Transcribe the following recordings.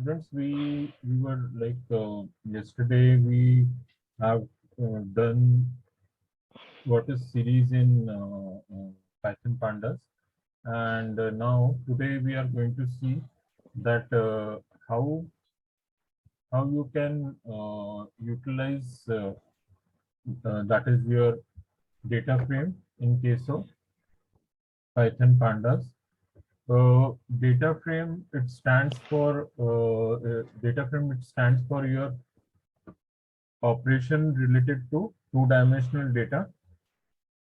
students, we were like yesterday we have done what is series in Python Pandas, and now today we are going to see that how you can utilize that is your data frame in case of Python Pandas. Data frame, it stands for data frame. It stands for your operation related to two-dimensional data.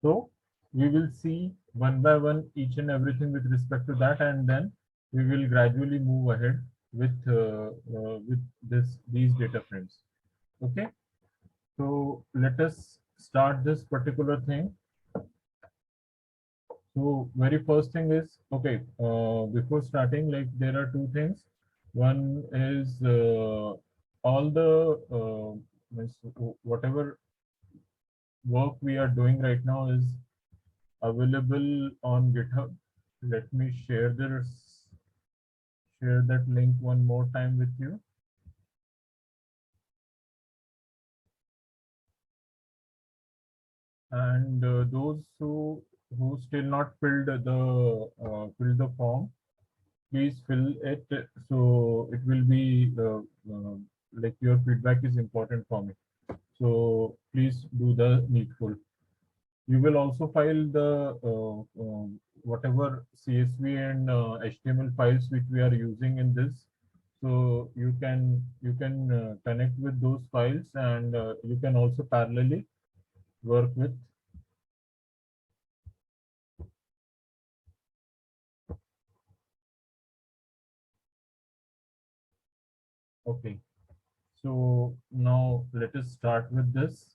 So we will see one by one each and everything with respect to that, and then we will gradually move ahead with these data frames. Okay. So let us start this particular thing. So very first thing is, okay, before starting, like there are two things. One is all the whatever work we are doing right now is available on GitHub. Let me share that link one more time with you. And those who still not filled the form, please fill it. So it will be like your feedback is important for me. So please do the needful. You will also file the whatever CSV and HTML files which we are using in this. So you can connect with those files, and you can also parallelly work with. Okay, so now let us start with this.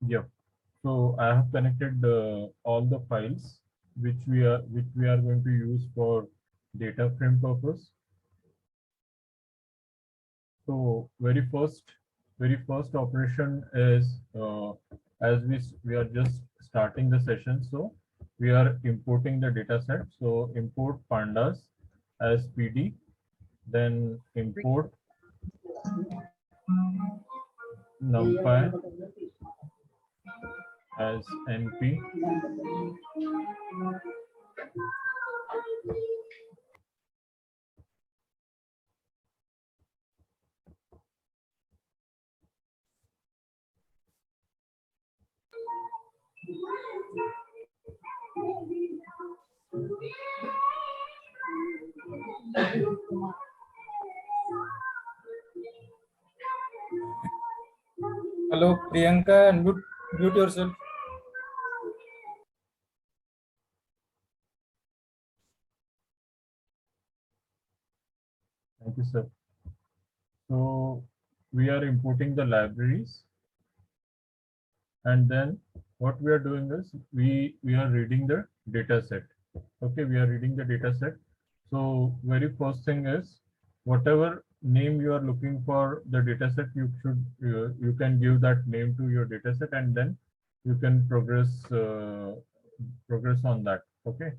Yep. So I have connected all the files which we are going to use for data frame purpose. So very first operation is as we are just starting the session, so we are importing the data set. So import pandas as PD, then import numpy as np. Hello, Priyanka, mute yourself. Thank you, sir. So we are importing the libraries, and then what we are doing is we are reading the data set. Okay, we are reading the data set. So very first thing is whatever name you are looking for the data set, you can give that name to your data set, and then you can progress on that. Okay,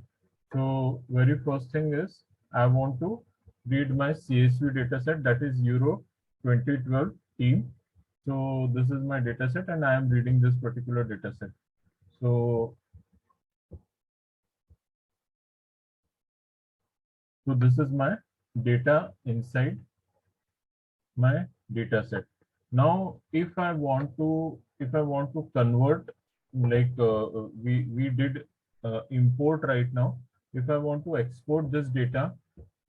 so very first thing is I want to read my CSV data set, that is Euro 2012 team. So this is my data set, and I am reading this particular data set. So this is my data inside my data set. Now, if I want to convert, like we did import right now. If I want to export this data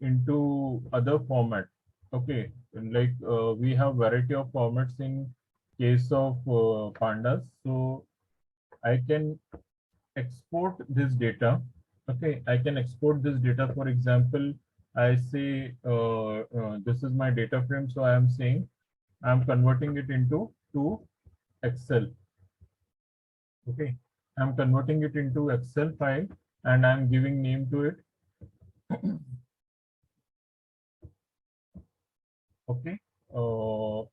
into other format, okay, like we have variety of formats in case of pandas. So I can export this data. Okay, I can export this data. For example, I say this is my data frame. So I am saying I am converting it into Excel. Okay, I'm converting it into Excel file and I'm giving name to it. Okay,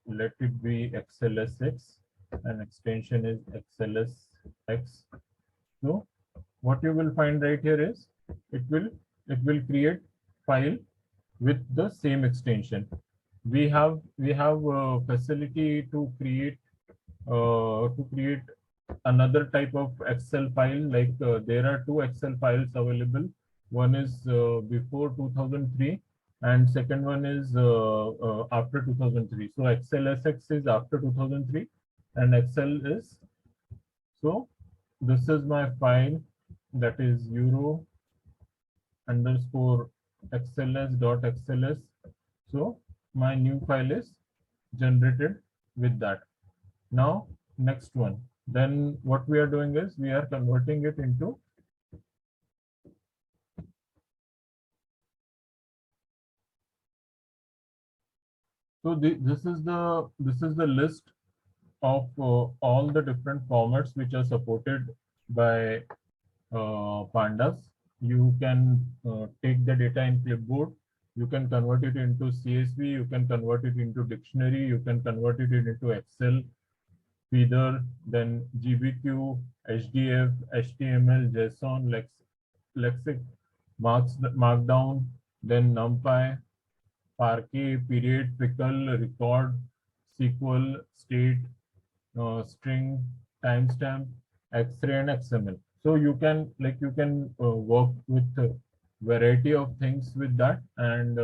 let it be XLSX and extension is XLSX. So what you will find right here is it will create file with the same extension. We have facility to create another type of Excel file. Like there are two Excel files available. One is before 2003 and second one is after 2003. So XLSX is after 2003 and Excel is, so this is my file, that is euro underscore xls.xls. So my new file is generated with that. Now next one, then what we are doing is we are converting it into, so this is the list of all the different formats which are supported by Pandas. You can take the data in clipboard, you can convert it into CSV, you can convert it into dictionary, you can convert it into Excel, feeder, then GBQ, HDF, HTML, JSON, lexic, markdown, then NumPy, Parquet, period, pickle, record, SQL, state, string, timestamp, X-ray, and XML. So you can work with a variety of things with that, and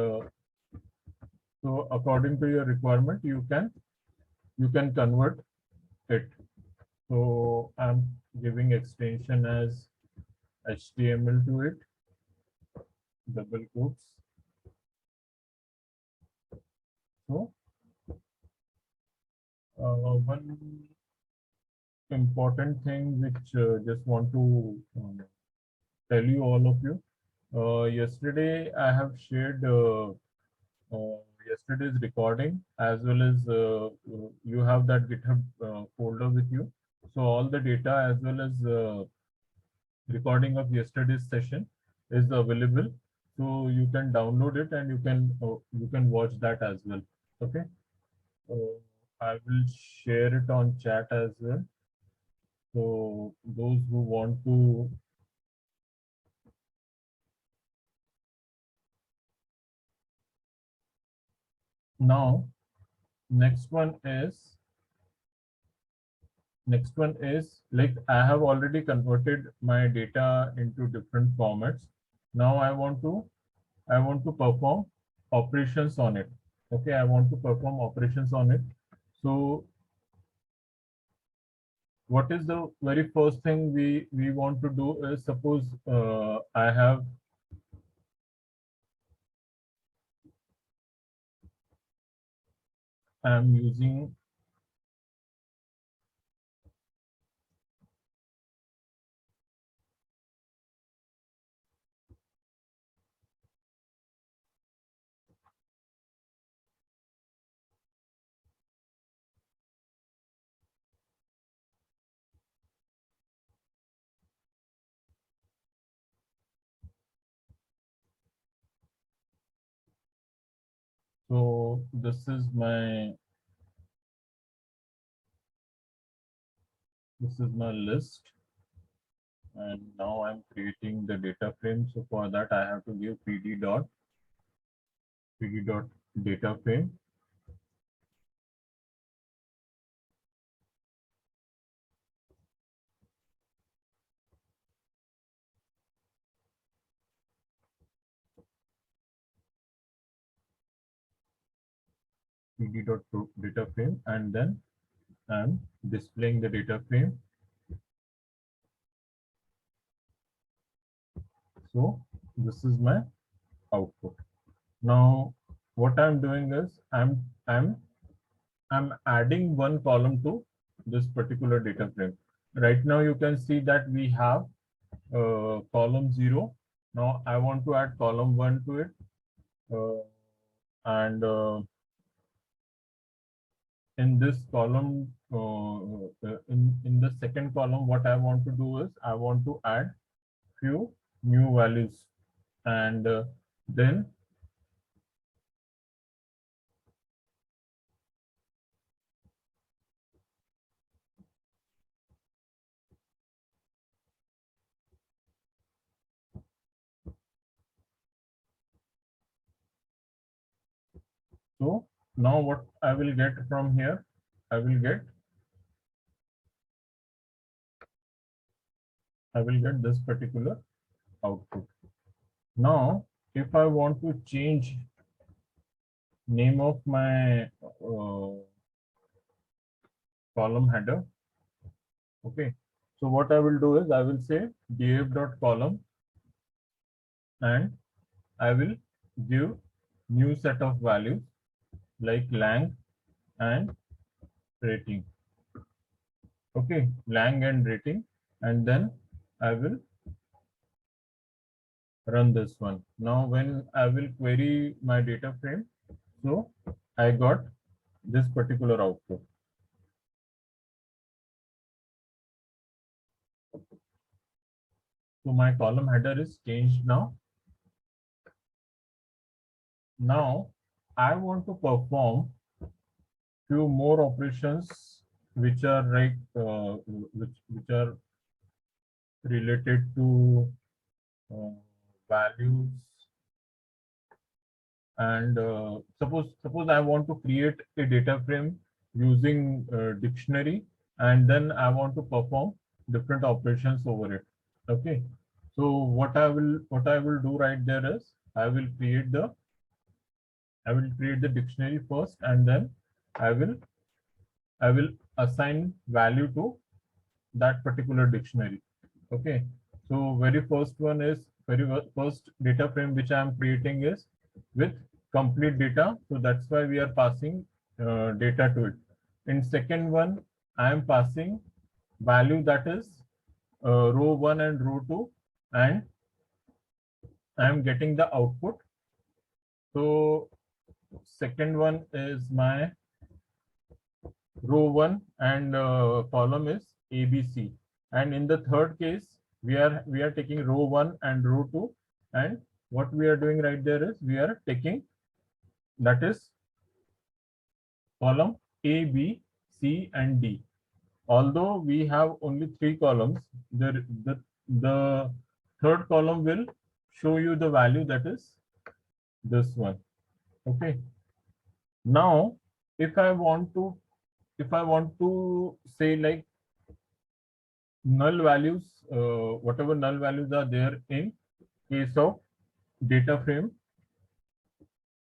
so according to your requirement, you can convert it. So I'm giving extension as HTML to it, double quotes. So one important thing which just want to tell you, all of you. Yesterday I have shared yesterday's recording, as well as you have that GitHub folder with you. So all the data as well as recording of yesterday's session is available. So you can download it and you can watch that as well. Okay. I will share it on chat as well. So those who want to, now next one is like I have already converted my data into different formats. Now I want to perform operations on it. Okay, I want to perform operations on it. So what is the very first thing we want to do is, suppose I'm using so this is my list, and now I'm creating the data frame. So for that I have to give pd dot data frame. pd dot data frame, and then I'm displaying the data frame. So this is my output. Now what I'm doing is I'm adding one column to this particular data frame. Right now you can see that we have column 0. Now I want to add column 1 to it. and in this column, in the second column, what I want to do is I want to add few new values, and then so now what I will get from here, I will get this particular output. Now, if I want to change name of my column header, okay. So what I will do is I will say df.column, and I will give new set of values like lang and rating. Okay, lang and rating, and then I will run this one. Now when I will query my data frame, so I got this particular output. So my column header is changed now. Now I want to perform few more operations which are like which are related to values, and suppose I want to create a data frame using dictionary, and then I want to perform different operations over it. Okay, so what I will do right there is I will create the dictionary first, and then I will assign value to that particular dictionary. Okay, so very first data frame which I am creating is with complete data, so that's why we are passing data to it. In second one, I am passing value, that is row 1 and row 2, and I am getting the output. So second one is my row 1, and column is ABC. And in the third case, we are taking row 1 and row 2, and what we are doing right there is we are taking, that is column A, B, C, and D. Although we have only 3 columns, the third column will show you the value, that is this one. Okay. Now, if I want to say like null values, whatever null values are there in case of data frame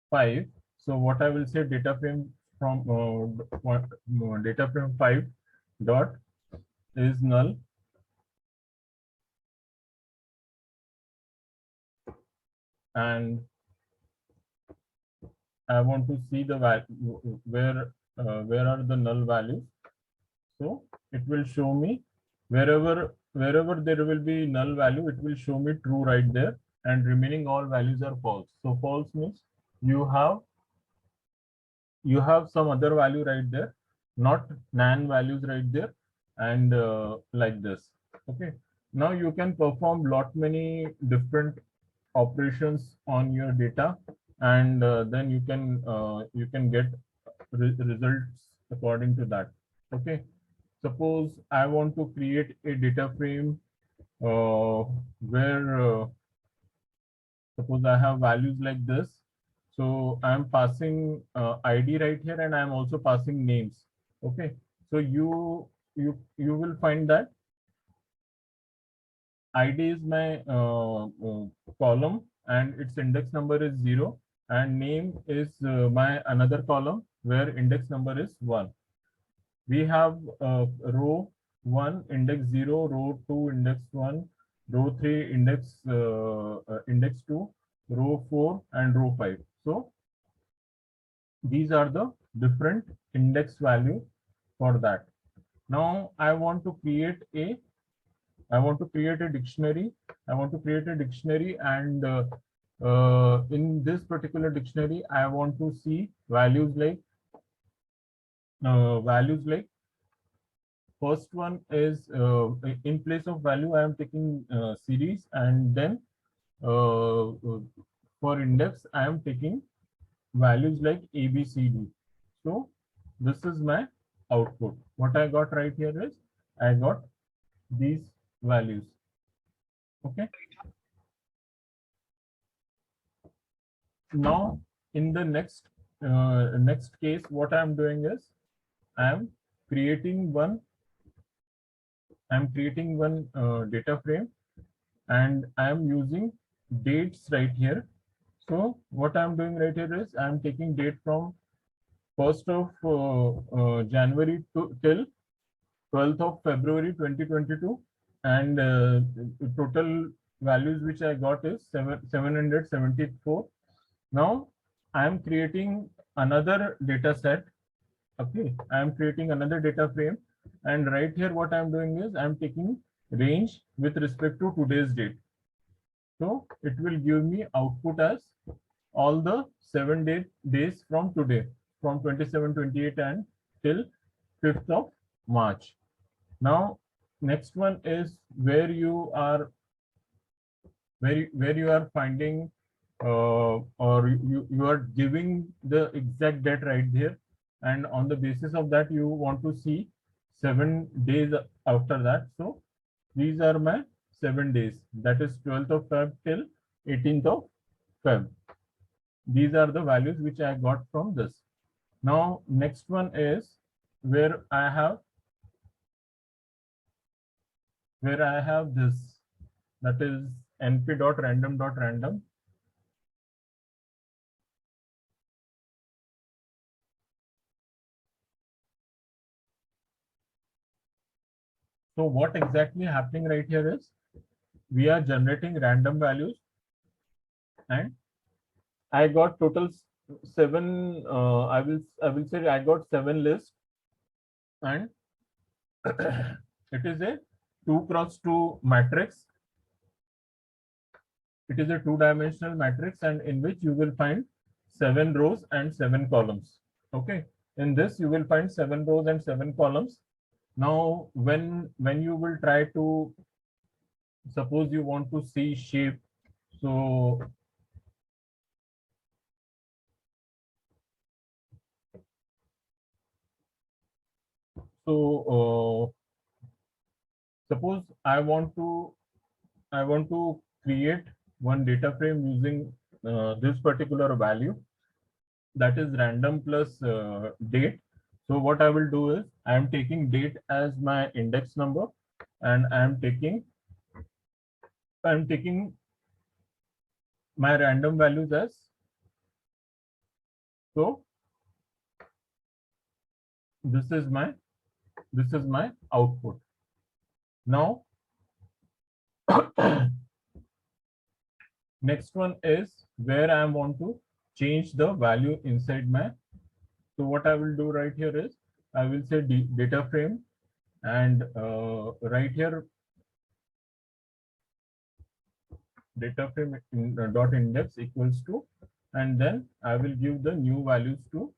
5. So what I will say, data frame from data frame 5 dot is null, and I want to see the value where are the null values. So it will show me wherever there will be null value, it will show me true right there, and remaining all values are false. So false means you have some other value right there, not nan values right there, and like this. Okay. Now you can perform lot many different operations on your data, and then you can get results according to that. Okay. Suppose I want to create a data frame where suppose I have values like this. So I'm passing ID right here, and I'm also passing names. Okay. So you will find that ID is my column, and its index number is 0, and name is my another column where index number is 1. We have row 1 index 0, row 2 index 1, row 3 index 2, row 4, and row 5. So these are the different index value for that. Now I want to create a dictionary. And in this particular dictionary, I want to see values like first one is in place of value, I am taking series, and then for index, I am taking values like A, B, C, D. So this is my output. What I got right here is I got these values. Okay. Now in the next case, what I am doing is I am creating one data frame, and I am using dates right here. So what I'm doing right here is I'm taking date from 1st of January till 12th of February 2022, and the total values which I got is 774. Now I am creating another data set. Okay, I am creating another data frame, and right here what I'm doing is I'm taking range with respect to today's date. So it will give me output as all the 7 days from today, from 27, 28 and till 5th of March. Now, next one is where you are finding or you are giving the exact date right there, and on the basis of that you want to see 7 days after that. So these are my 7 days, that is 12th of Feb till 18th of Feb. These are the values which I got from this. Now next one is where I have this, that is np.random.random. So what exactly happening right here is we are generating random values, and I got total 7. I will say I got 7 lists, and it is a 2x2 matrix. It is a 2-dimensional matrix, and in which you will find 7 rows and 7 columns. Okay, in this you will find 7 rows and 7 columns. Now when you will try to, suppose you want to see shape, so suppose I want to create one data frame using this particular value, that is random plus date. So what I will do is I am taking date as my index number, and I am taking my random values as, so this is my output. Now next one is where I want to change the value inside my. So what I will do right here is I will say data frame, and right here data frame dot index equals to, and then I will give the new values to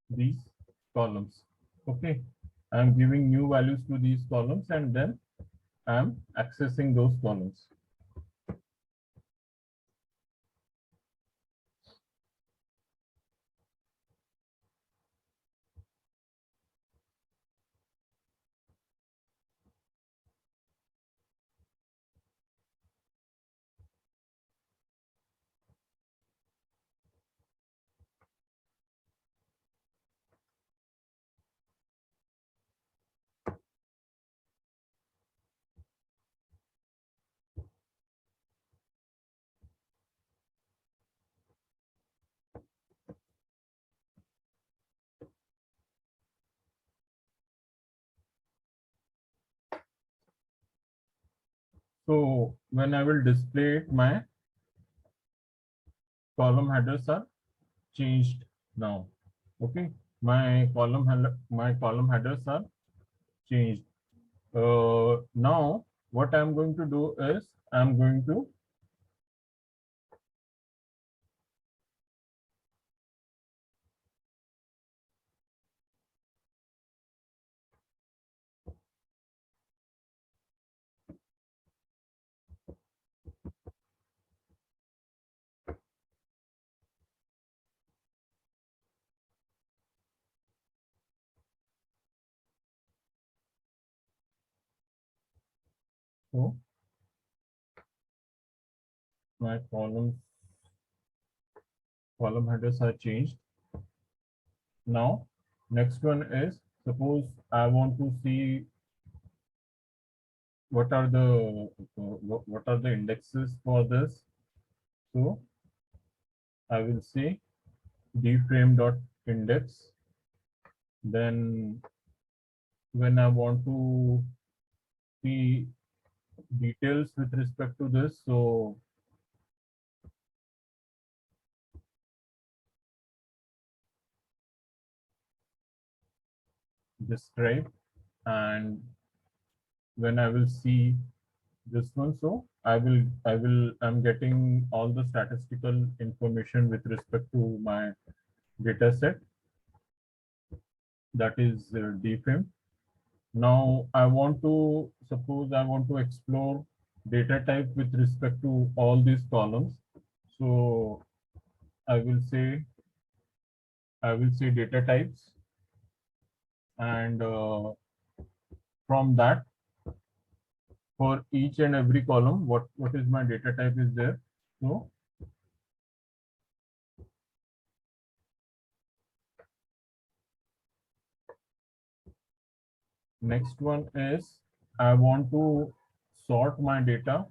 these columns. Okay, I'm giving new values to these columns, and then I'm accessing those columns. So when I will display it, my column headers are changed now. Okay, my column headers are changed. Now what I'm going to do is I'm going to So my column headers are changed. Now next one is, suppose I want to see what are the indexes for this. So I will say dframe.index. Then when I want to see details with respect to this, so describe, and when I will see this one, so I'm getting all the statistical information with respect to my data set, that is dframe. Now I want to, suppose I want to explore data type with respect to all these columns. So I will say data types, and from that, for each and every column, what is my data type is there. So next one is, I want to sort my data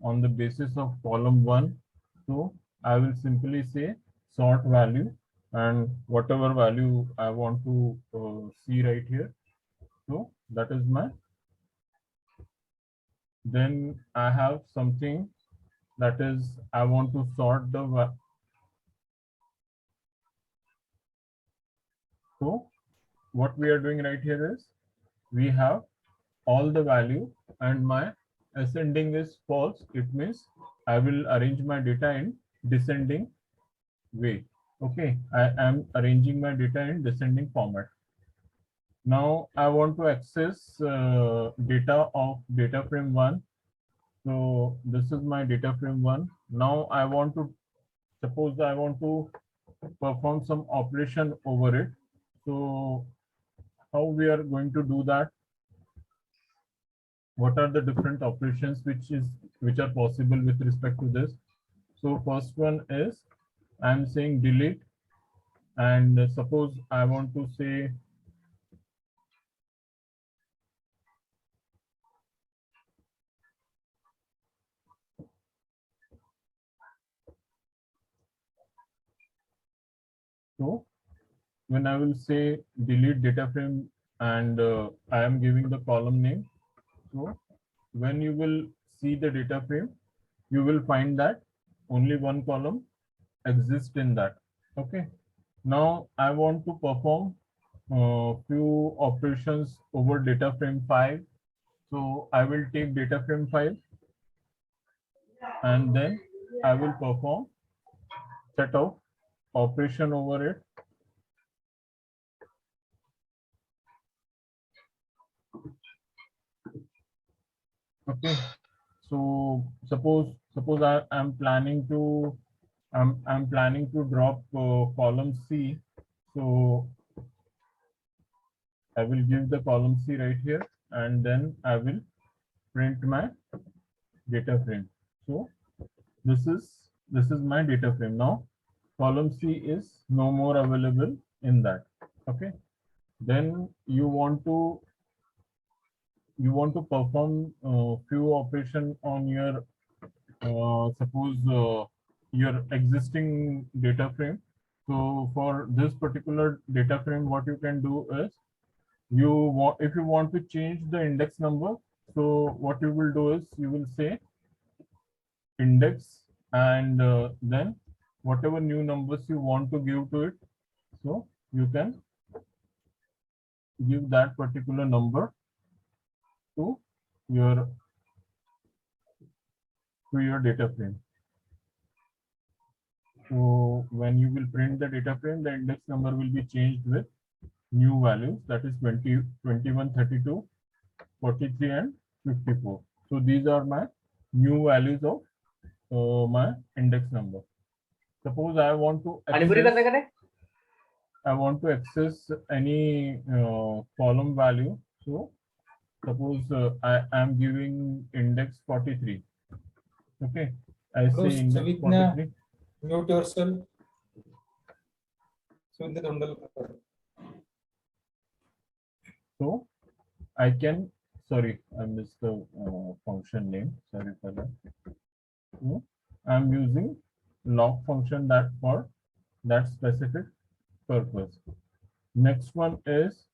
on the basis of column 1. So I will simply say sort value, and whatever value I want to see right here. So that is my, then I have something that is, I want to sort the, so what we are doing right here is, we have all the value and my ascending is false. It means I will arrange my data in descending way. Okay, I am arranging my data in descending format. Now I want to access data of data frame 1. So this is my data frame 1. Now I want to, suppose I want to perform some operation over it. So how we are going to do that? What are the different operations which are possible with respect to this? So first one is, I'm saying delete, and suppose I want to say so when I will say delete data frame, and I am giving the column name. So when you will see the data frame, you will find that only one column exists in that. Okay. Now I want to perform few operations over data frame 5. So I will take data frame 5, and then I will perform set of operation over it. Okay. So suppose I am planning to, I'm planning to drop column C. So I will give the column C right here, and then I will print my data frame. So this is my data frame. Now column C is no more available in that. Okay. Then you want to perform few operation on your suppose your existing data frame. So for this particular data frame, what you can do is, if you want to change the index number, so what you will do is, you will say index, and then whatever new numbers you want to give to it, so you can give that particular number to your data frame. So when you will print the data frame, the index number will be changed with new values, that is 20, 21, 32, 43, and 54. So these are my new values of my index number. Suppose I want to access any column value. So suppose I am giving index 43. Okay, I Hello, say index Savitna, 43. mute yourself. Savitna Tondalkar. So I can, sorry, I missed the function name. Sorry for that. So I'm using log function that for that specific purpose. Next one is,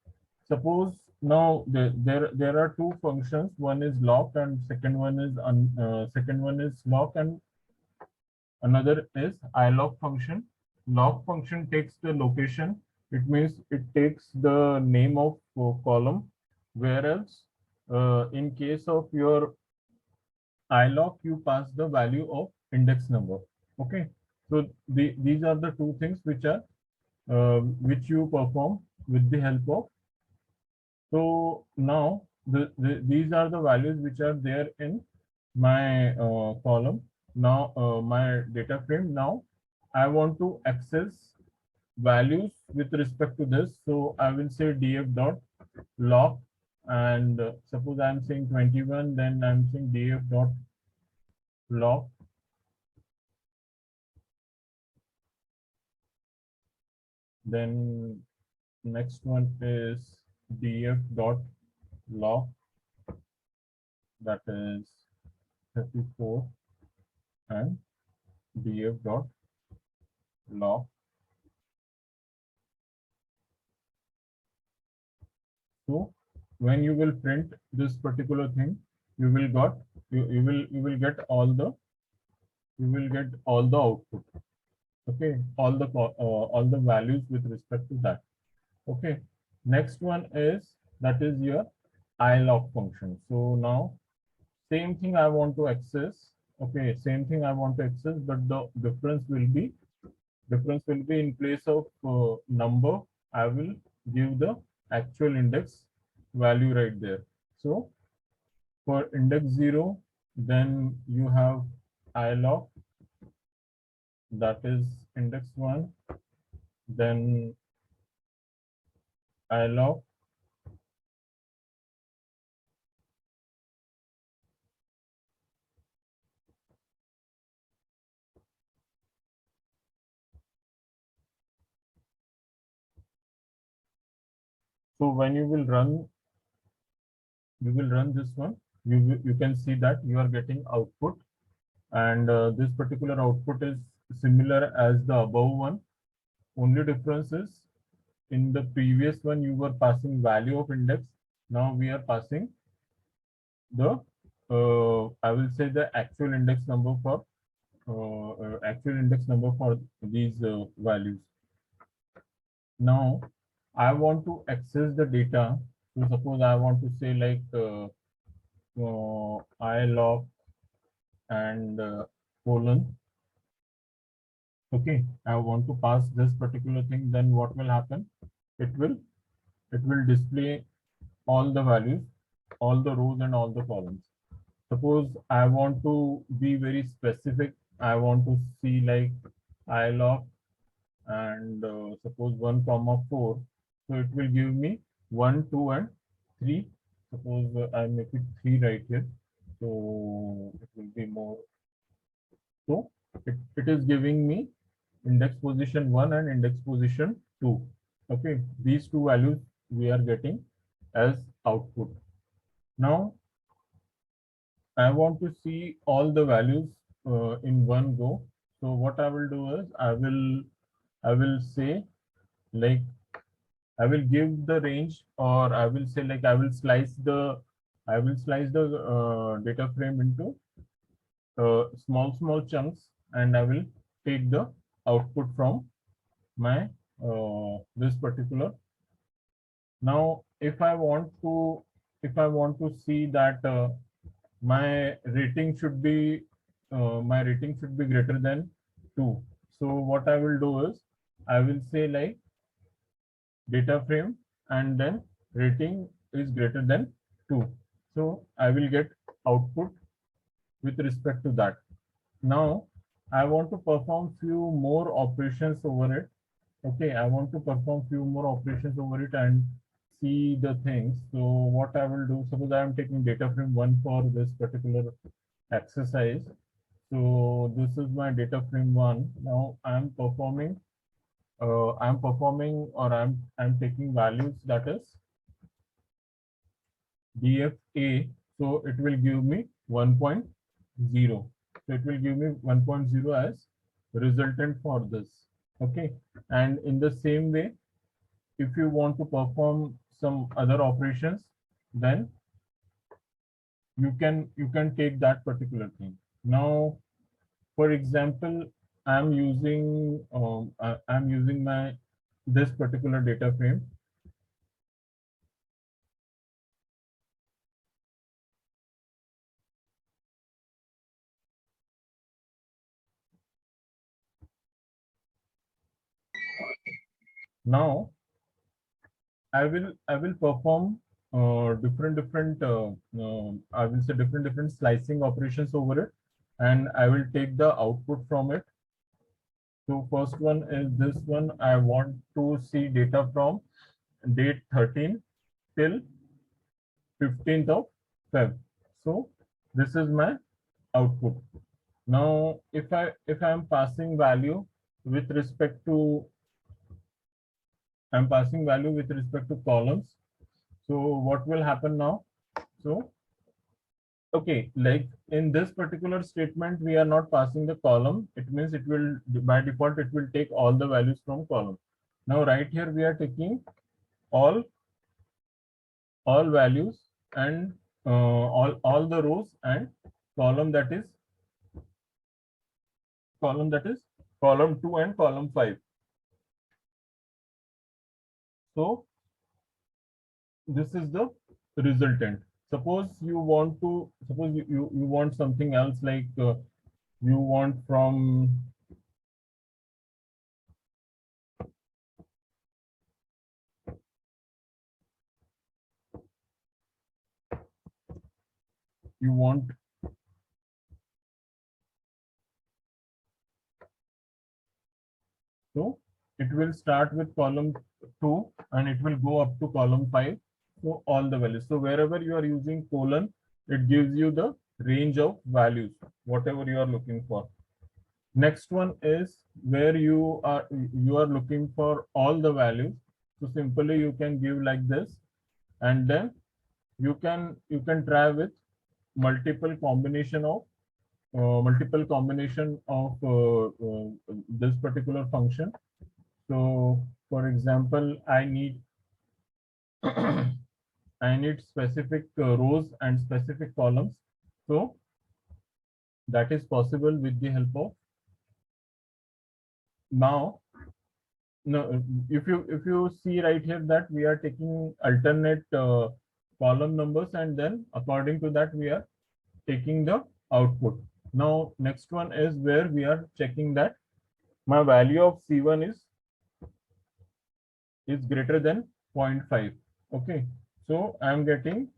suppose now there are two functions. One is lock and second one is lock and another is iLock function. Lock function takes the location. It means it takes the name of column. Whereas in case of your iLock, you pass the value of index number. Okay. So these are the two things which you perform with the help of. So now these are the values which are there in my column. Now my data frame. Now I want to access values with respect to this. So I will say df dot log, and suppose I'm saying 21, then I'm saying df dot log. Then next one is df dot log, that is 34, and df dot log. So when you will print this particular thing, you will get all the output. Okay, all the values with respect to that. Okay, next one is, that is your iLog function. So now same thing I want to access. Okay, same thing I want to access, but the difference will be in place of number, I will give the actual index value right there. So for index 0, then you have iLog, that is index 1, then iLog, so when you will run this one, you can see that you are getting output, and this particular output is similar as the above one. Only difference is, in the previous one you were passing value of index, now we are passing the I will say the actual index number for these values. Now I want to access the data. So suppose I want to say like iLog and colon. Okay, I want to pass this particular thing. Then what will happen? It will display all the values, all the rows and all the columns. Suppose I want to be very specific. I want to see like iLog and suppose 1 comma 4. So it will give me 1, 2 and 3. Suppose I make it 3 right here. So it will be more. So it is giving me index position 1 and index position 2. Okay, these two values we are getting as output. Now I want to see all the values in one go. So what I will do is I will say like I will give the range, or I will say like I will slice the data frame into small chunks, and I will take the output from my this particular. Now if I want to see that my rating should be greater than 2. So what I will do is I will say like data frame and then rating is greater than 2. So I will get output with respect to that. Now I want to perform few more operations over it. Okay, I want to perform few more operations over it and see the things. So what I will do, suppose I am taking data frame 1 for this particular exercise. So this is my data frame 1. Now I'm performing or I'm taking values, that is DFA. So it will give me 1.0. So it will give me 1.0 as resultant for this. Okay. And in the same way, if you want to perform some other operations, then you can take that particular thing. Now, for example, I'm using my this particular data frame. Now I will perform I will say different slicing operations over it, and I will take the output from it. So first one is this one. I want to see data from date 13 till 15th of Feb. So this is my output. Now if I'm passing value with respect to columns, so what will happen now? So okay, like in this particular statement, we are not passing the column. It means it will, by default, it will take all the values from column. Now right here we are taking all values and all the rows and column, that is column 2 and column 5. So this is the resultant. Suppose you want something else, like you want from you want so it will start with column 2 and it will go up to column 5. So all the values. So wherever you are using colon, it gives you the range of values, whatever you are looking for. Next one is where you are looking for all the values. So simply you can give like this, and then you can try with multiple combination of this particular function. So for example, I need I need specific rows and specific columns. So that is possible with the help of now. No, if you see right here that we are taking alternate column numbers, and then according to that we are taking the output. Now next one is where we are checking that my value of C1 is greater than 0.5. Okay, so I'm getting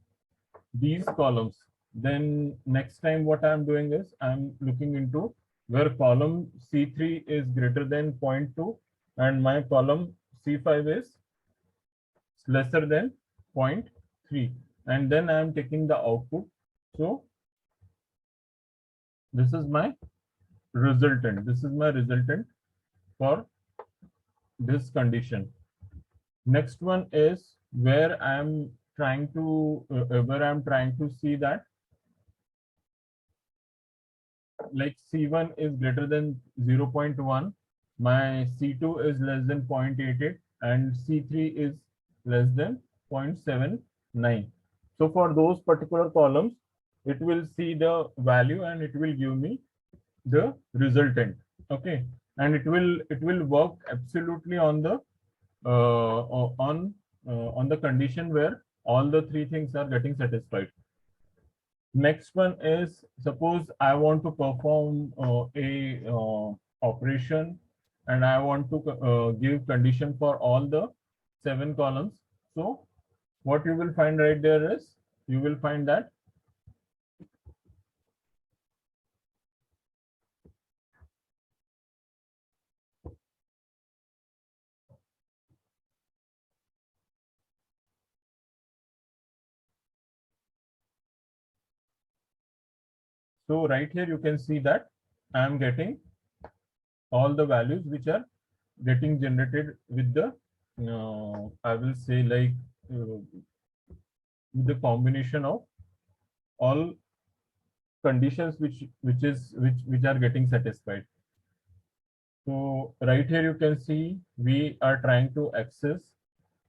these columns. Then next time what I'm doing is I'm looking into where column C3 is greater than 0.2 and my column C5 is lesser than 0.3, and then I'm taking the output. So this is my resultant for this condition. Next one is where I'm trying to see that like C1 is greater than 0.1, my C2 is less than 0.88, and C3 is less than 0.79. So for those particular columns, it will see the value and it will give me the resultant. Okay, and it will work absolutely on the on the condition where all the three things are getting satisfied. Next one is, suppose I want to perform a operation and I want to give condition for all the 7 columns. So what you will find right there is, you will find that So right here you can see that I am getting all the values which are getting generated with the I will say like with the combination of all conditions which are getting satisfied. So right here you can see we are trying to access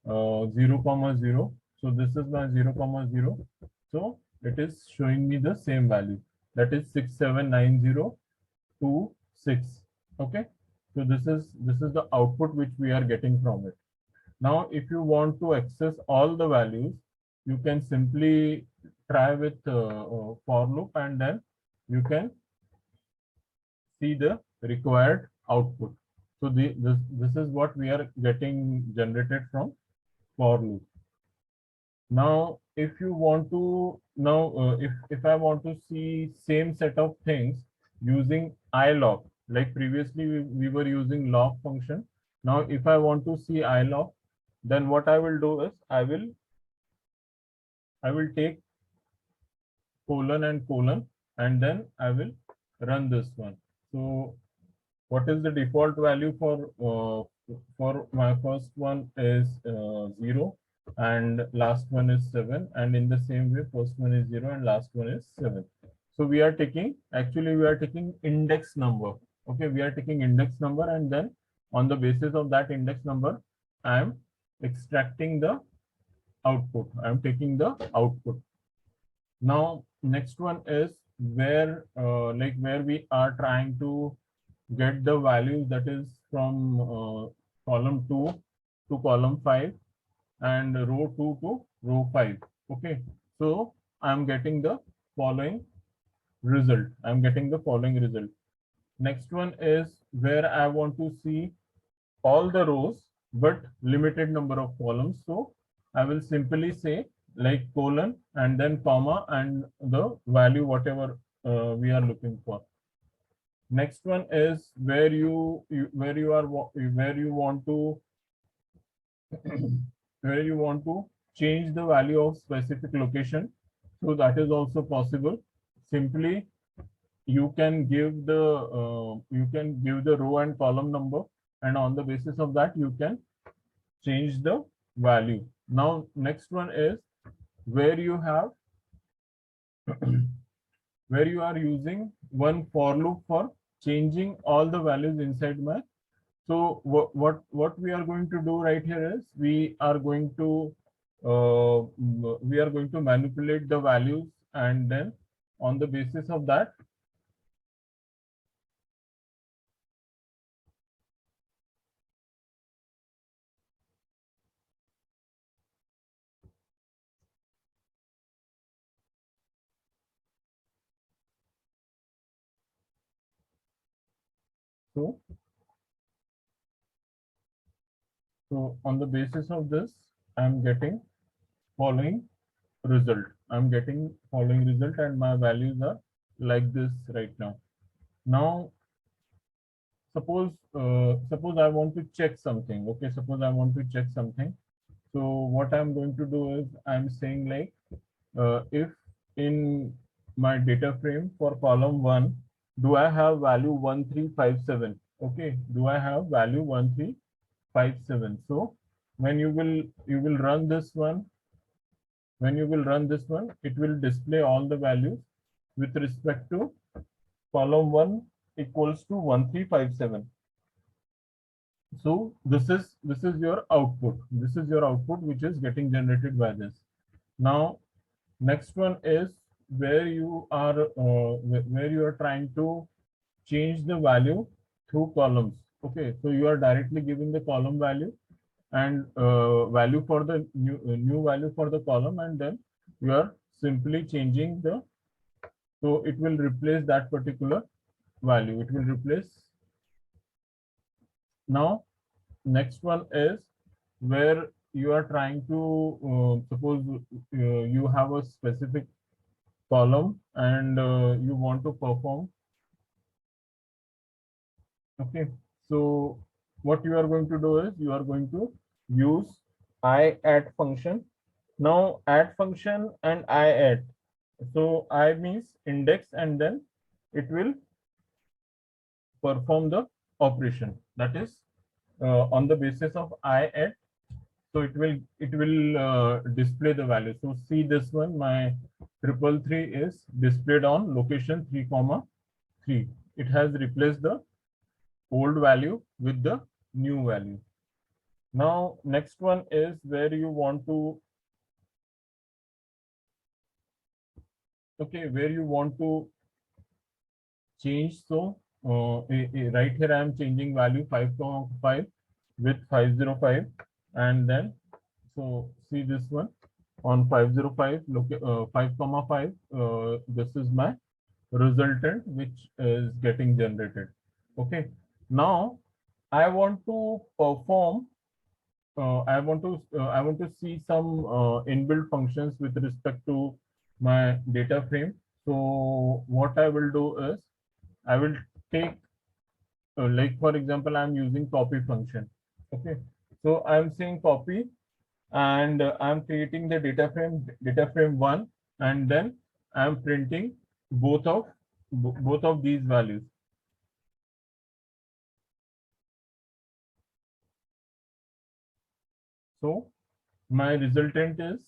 0 comma 0. So this is my 0 comma 0. So it is showing me the same value, that is 679026. Okay, so this is the output which we are getting from it. Now if you want to access all the values, you can simply try with for loop, and then you can see the required output. So this is what we are getting generated from for loop. Now if you want to if I want to see same set of things using ilog, like previously we were using log function. Now if I want to see ilog, then what I will do is I will take colon and colon, and then I will run this one. So what is the default value for my first one is 0, and last one is 7, and in the same way first one is 0 and last one is 7. So we are taking index number. Okay, we are taking index number, and then on the basis of that index number I am extracting the output. I am taking the output. Now next one is where where we are trying to get the values, that is from column 2 to column 5 and row 2 to row 5. Okay, so I'm getting the following result. Next one is where I want to see all the rows but limited number of columns. So I will simply say like colon and then comma and the value whatever we are looking for. Next one is where you want to where you want to change the value of specific location. So that is also possible. Simply you can give the row and column number, and on the basis of that you can change the value. Now next one is where you have where you are using one for loop for changing all the values inside my. So what we are going to do right here is we are going to manipulate the values, and then on the basis of that so on the basis of this I'm getting following result. And my values are like this right now. Now suppose I want to check something. Okay, suppose I want to check something. So what I'm going to do is I'm saying like if in my data frame for column 1, do I have value 1357? Okay, do I have value 1357? So when you will run this one, it will display all the values with respect to column 1 equals to 1357. So this is your output. This is your output which is getting generated by this. Now next one is where you are trying to change the value through columns. Okay, so you are directly giving the column value and value for the new value for the column, and then you are simply changing the, so it will replace that particular value. It will replace. Now next one is where you are trying to suppose you have a specific column and you want to perform. Okay, so what you are going to do is you are going to use I add function. Now add function and I add, So I means index, and then it will perform the operation, that is on the basis of I at, so it will display the value. So see this one, my 333 is displayed on location 3 comma 3. It has replaced the old value with the new value. Now next one is where you want to, okay, where you want to change. So right here I am changing value 5 with 505, and then so see this one on 505, look 5 5, this is my resultant which is getting generated. Okay, now I want to perform I want to see some inbuilt functions with respect to my data frame. So what I will do is I will take like for example I'm using copy function. Okay, so I'm saying copy, and I'm creating the data frame 1, and then I'm printing both of these values. So my resultant is,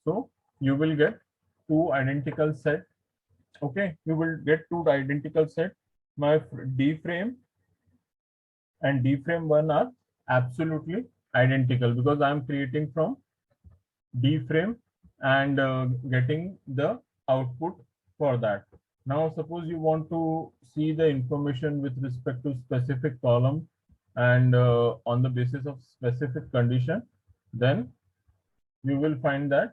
so you will get two identical set. Okay, you will get two identical set. My D frame and D frame 1 are absolutely identical because I'm creating from D frame and getting the output for that. Now, suppose you want to see the information with respect to specific column and on the basis of specific condition, then you will find that.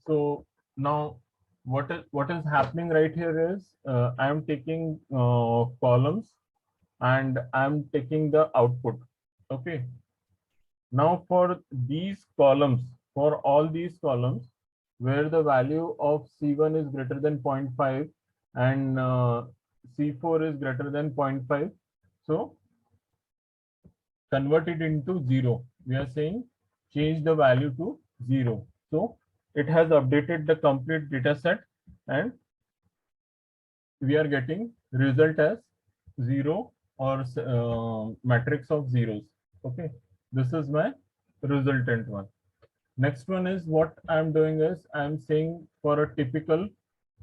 So now what is happening right here is I am taking columns and I'm taking the output. Okay. Now for these columns, for all these columns, where the value of C1 is greater than 0.5 and C4 is greater than 0.5, so convert it into 0. We are saying change the value to 0. So it has updated the complete data set, and we are getting result as 0 or matrix of zeros. Okay, this is my resultant one. Next one is what I'm doing is I'm saying for a typical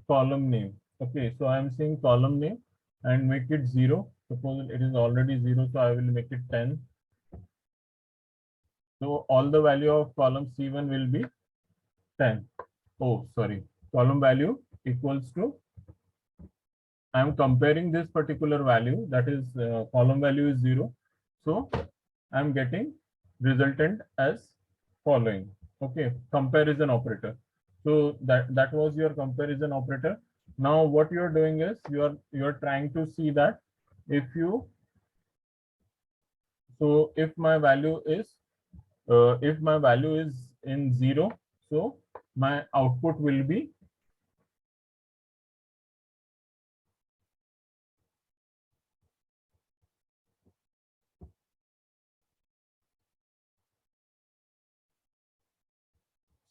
column name. Okay, so I'm saying column name and make it 0. Suppose it is already 0, so I will make it 10. So all the value of column C1 will be 10. Oh, sorry. Column value equals to, I'm comparing this particular value, that is column value is 0. So I'm getting resultant as following. Okay, comparison operator. So that was your comparison operator. Now what you're doing is you're trying to see that if you, so if my value is in 0, so my output will be,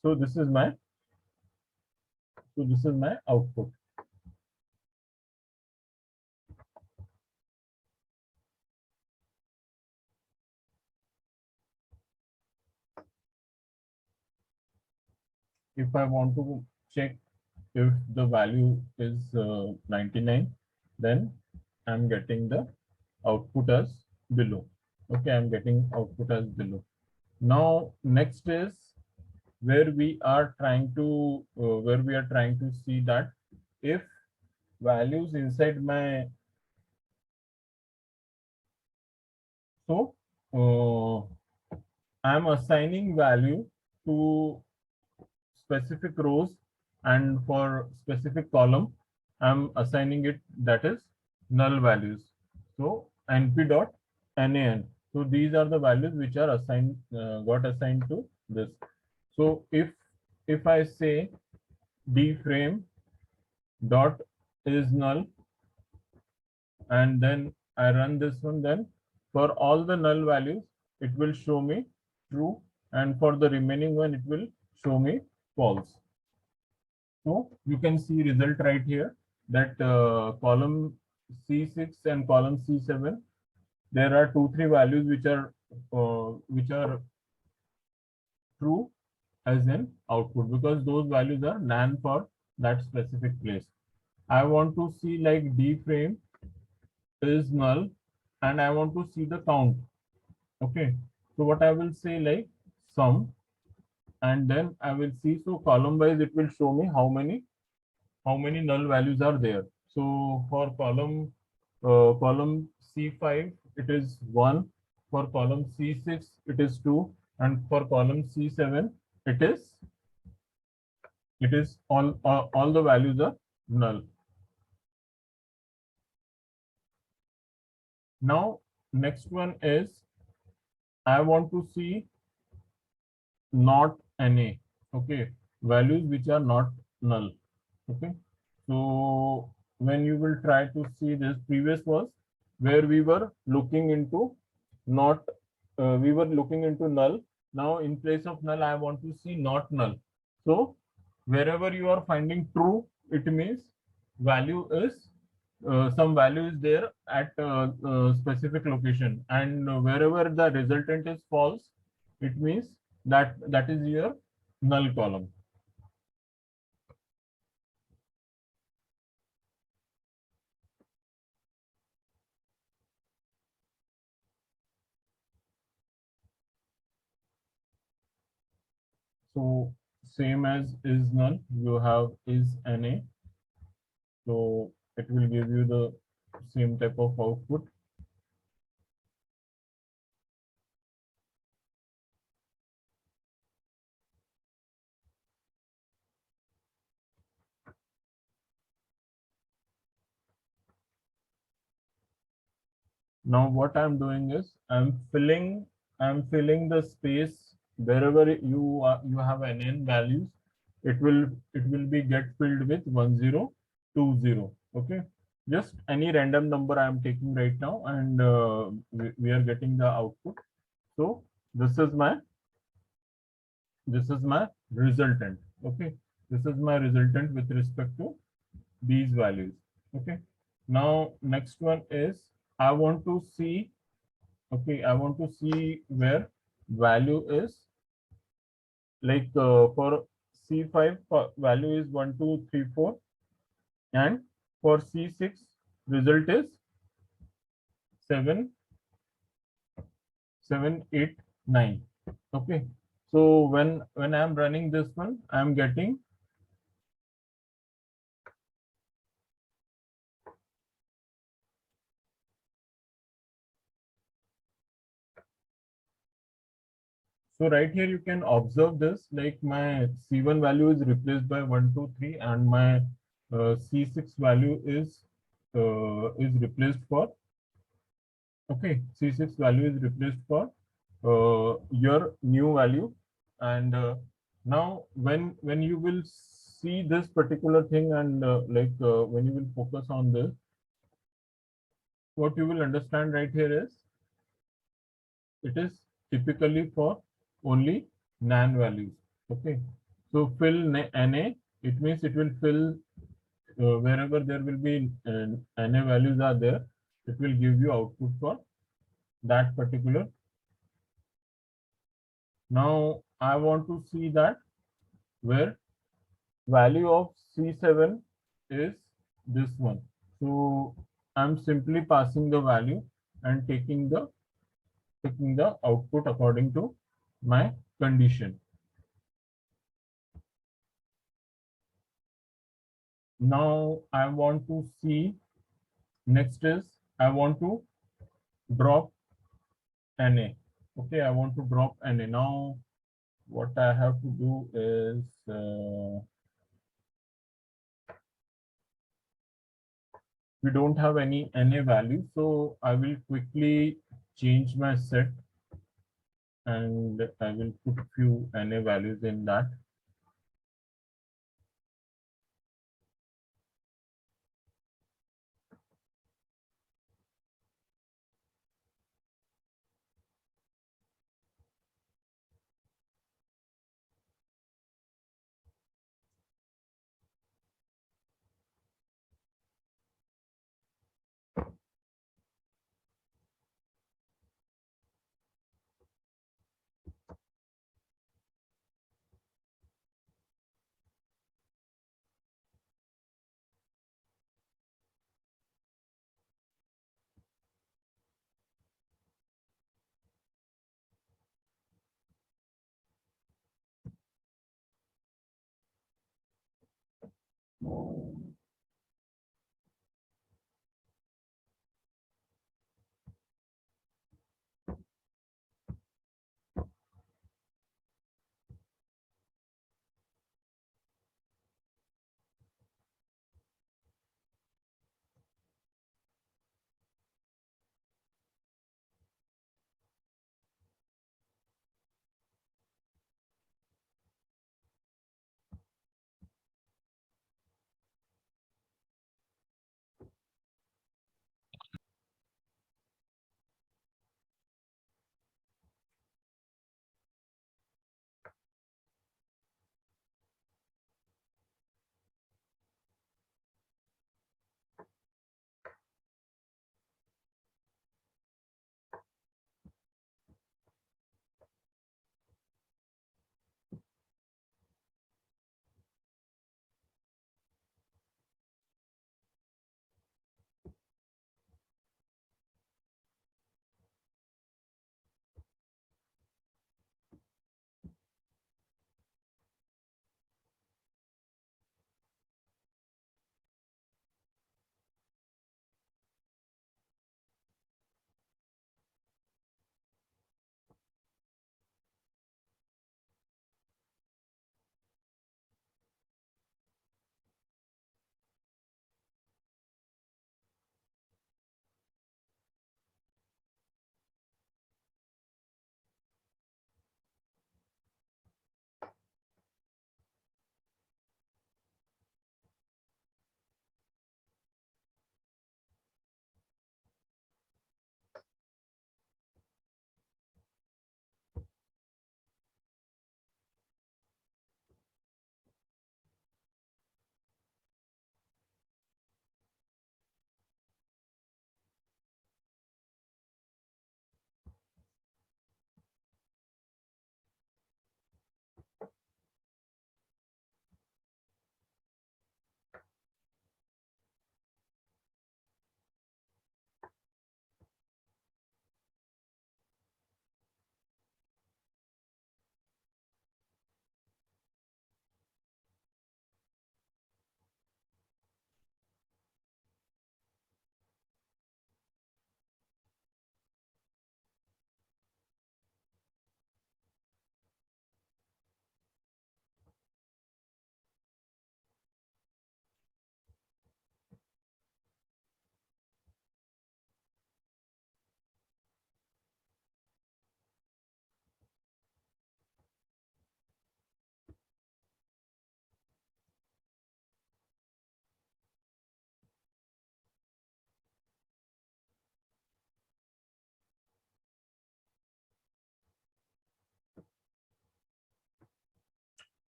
so this is my, so this is my output. If I want to check if the value is 99, then I'm getting the output as below. Okay, I'm getting output as below. Now next is where we are trying to see that if values inside my, so I'm assigning value to specific rows, and for specific column I'm assigning it, that is null values. So np dot nan, so these are the values which are assigned got assigned to this. So if I say d frame dot is null, and then I run this one, then for all the null values it will show me true, and for the remaining one it will show me false. So you can see result right here that column C6 and column C7, there are 2-3 values which are true as an output, because those values are nan for that specific place. I want to see like d frame is null, and I want to see the count. Okay, so what I will say, like sum, and then I will see, so column wise it will show me how many null values are there. So for column C5 it is 1, for column C6 it is 2, and for column C7 it is all the values are null. Now next one is I want to see not NA. Okay, values which are not null. Okay, so when you will try to see this, previous was where we were looking into not we were looking into null. Now in place of null I want to see not null. So wherever you are finding true, it means value is some value is there at specific location, and wherever the resultant is false, it means that is your null column. So same as is null, you have is NA. So it will give you the same type of output. Now what I'm doing is I'm filling the space wherever you have NN values. It will be get filled with 1020. Okay, just any random number I am taking right now, and we are getting the output. So this is my resultant. Okay, this is my resultant with respect to these values. Okay, now next one is I want to see, okay, I want to see where value is like for C5 value is 1 2 3 4, and for C6 result is 7 7 8 9. Okay, so when I am running this one, I am getting so right here you can observe this, like my C1 value is replaced by 1 2 3, and my C6 value is replaced for, okay, C6 value is replaced for your new value. And now when you will see this particular thing, and when you will focus on this, what you will understand right here is it is typically for only NaN values. Okay, so fill NA, it means it will fill wherever there will be NA values are there, it will give you output for that particular. Now I want to see that where value of C7 is this one. So I'm simply passing the value and taking the output according to my condition. Now I want to see, next is I want to drop NA. Okay, I want to drop NA. Now what I have to do is we don't have any NA value, so I will quickly change my set, and I will put few NA values in that.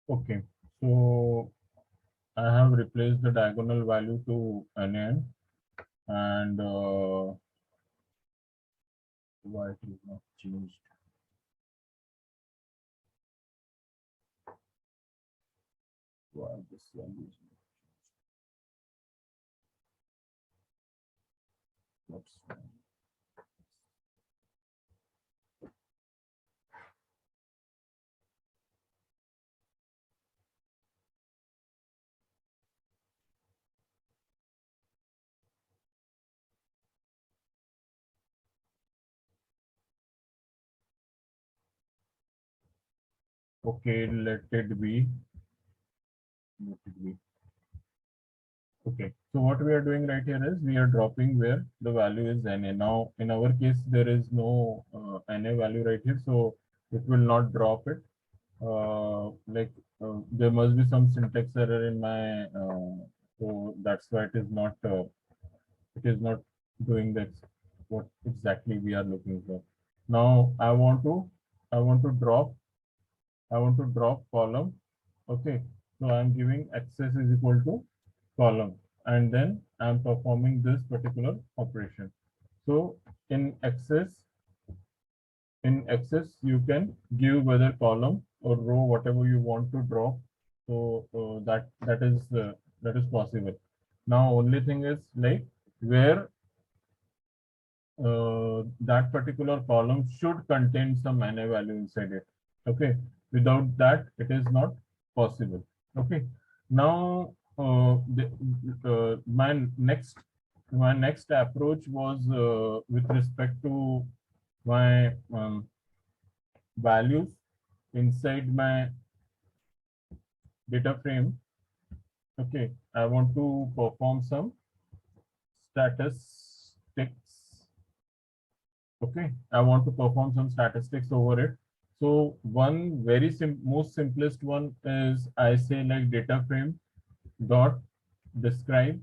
Okay, so I have replaced the diagonal value to NaN, and why it is not changed? Why this value is not changed? Okay, let it be. Let it be. Okay, so what we are doing right here is we are dropping where the value is NA. Now, in our case, there is no NA value right here, so it will not drop it. There must be some syntax error in my, so that's why it is not doing that what exactly we are looking for. Now, I want to drop, I want to drop column. Okay, so I'm giving access is equal to column, and then I'm performing this particular operation. So in access, you can give whether column or row, whatever you want to drop. So that is possible. Now only thing is like where that particular column should contain some NA value inside it. Okay, without that it is not possible. Okay, now my next approach was with respect to my values inside my data frame. Okay, I want to perform some statistics. Okay, I want to perform some statistics over it. So one very most simplest one is I say like data frame dot describe,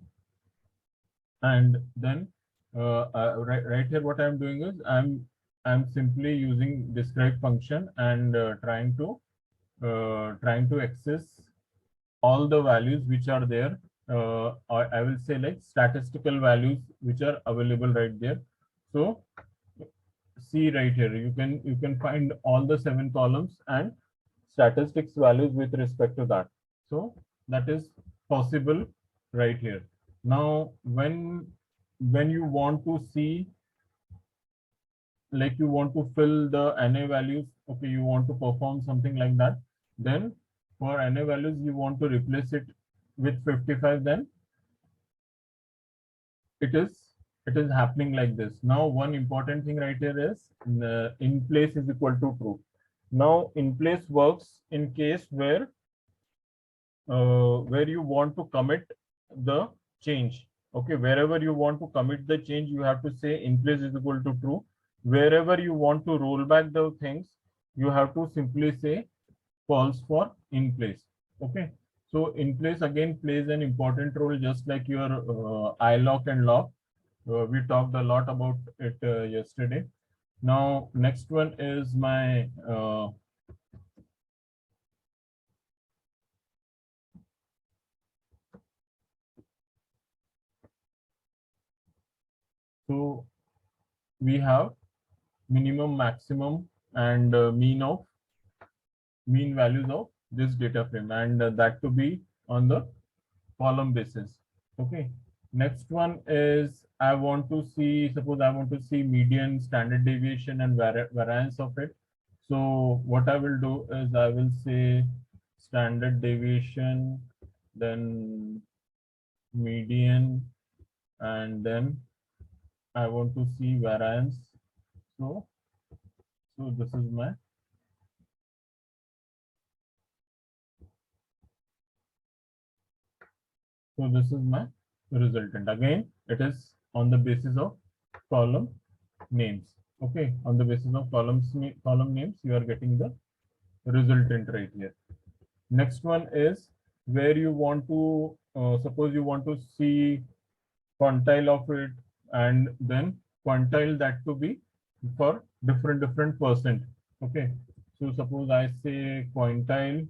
and then right here what I'm doing is I'm simply using describe function and trying to access all the values which are there, or I will say like statistical values which are available right there. So see right here, you can find all the 7 columns and statistics values with respect to that. So that is possible right here. Now when you want to see, like you want to fill the NA values, okay, you want to perform something like that, then for NA values you want to replace it with 55, then it is happening like this. Now one important thing right here is in place is equal to true. Now in place works in case where you want to commit the change. Okay, wherever you want to commit the change, you have to say in place is equal to true. Wherever you want to roll back the things, you have to simply say false for in place. Okay, so in place again plays an important role, just like your iLock and lock. We talked a lot about it yesterday. Now next one is my so we have minimum, maximum, and mean values of this data frame, and that to be on the column basis. Okay. Next one is I want to see, suppose I want to see median, standard deviation, and variance of it. So what I will do is I will say standard deviation, then median, and then I want to see variance. So this is my resultant. Again, it is on the basis of column names. Okay, on the basis of column names, you are getting the resultant right here. Next one is where you want to suppose you want to see quantile of it, and then quantile that to be for different percent. Okay, so suppose I say quantile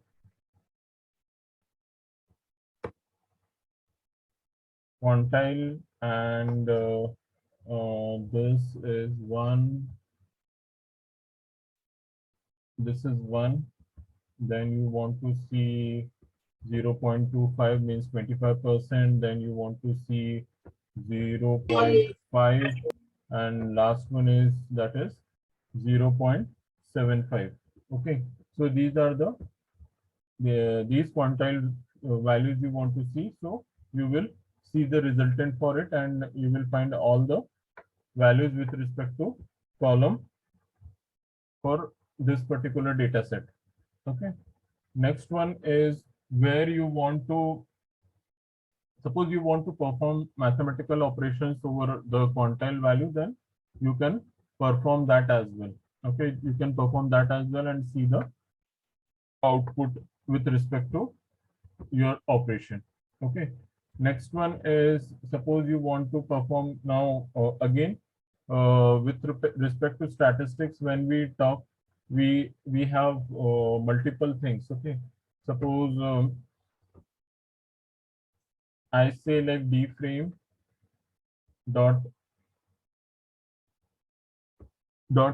and this is 1, this is 1, then you want to see 0.25 means 25%, then you want to see 0.5, and last one is that is 0.75. Okay, so these are these quantile values you want to see. So you will see the resultant for it, and you will find all the values with respect to column for this particular data set. Okay, next one is where you want to, suppose you want to perform mathematical operations over the quantile value, then you can perform that as well. Okay, you can perform that as well and see the output with respect to your operation. Okay, next one is suppose you want to perform now again with respect to statistics. When we talk, we have multiple things. Okay, suppose I say like dframe dot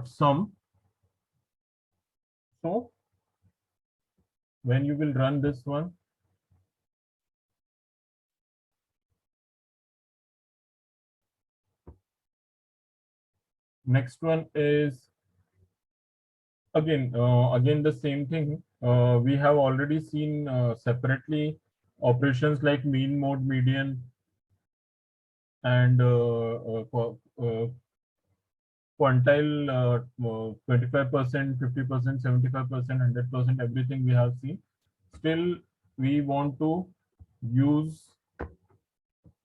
sum. So when you will run this one, next one is again the same thing. We have already seen separately operations like mean, mode, median, and quantile, 25%, 50%, 75%, 100%, everything we have seen. Still, we want to use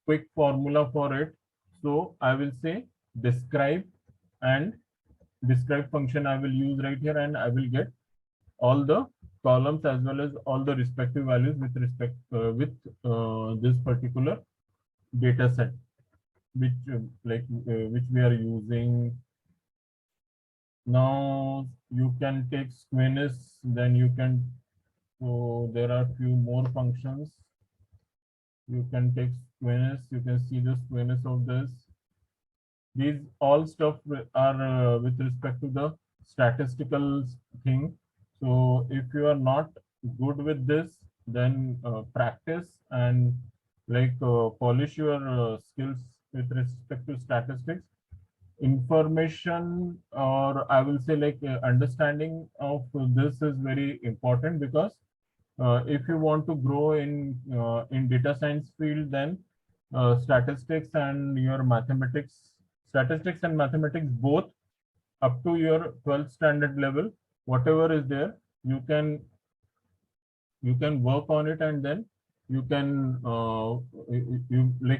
quick formula for it. So I will say describe, and describe function I will use right here, and I will get all the columns as well as all the respective values with respect with this particular data set, which which we are using. Now you can take squamous, then you can, so there are few more functions. You can take squamous, you can see the squamous of this. These all stuff are with respect to the statistical thing. So if you are not good with this, then practice and polish your skills with respect to statistics. Information, or I will say understanding of this is very important, because if you want to grow in data science field, then statistics and your mathematics, statistics and mathematics both up to your 12th standard level, whatever is there, you can work on it, and then you can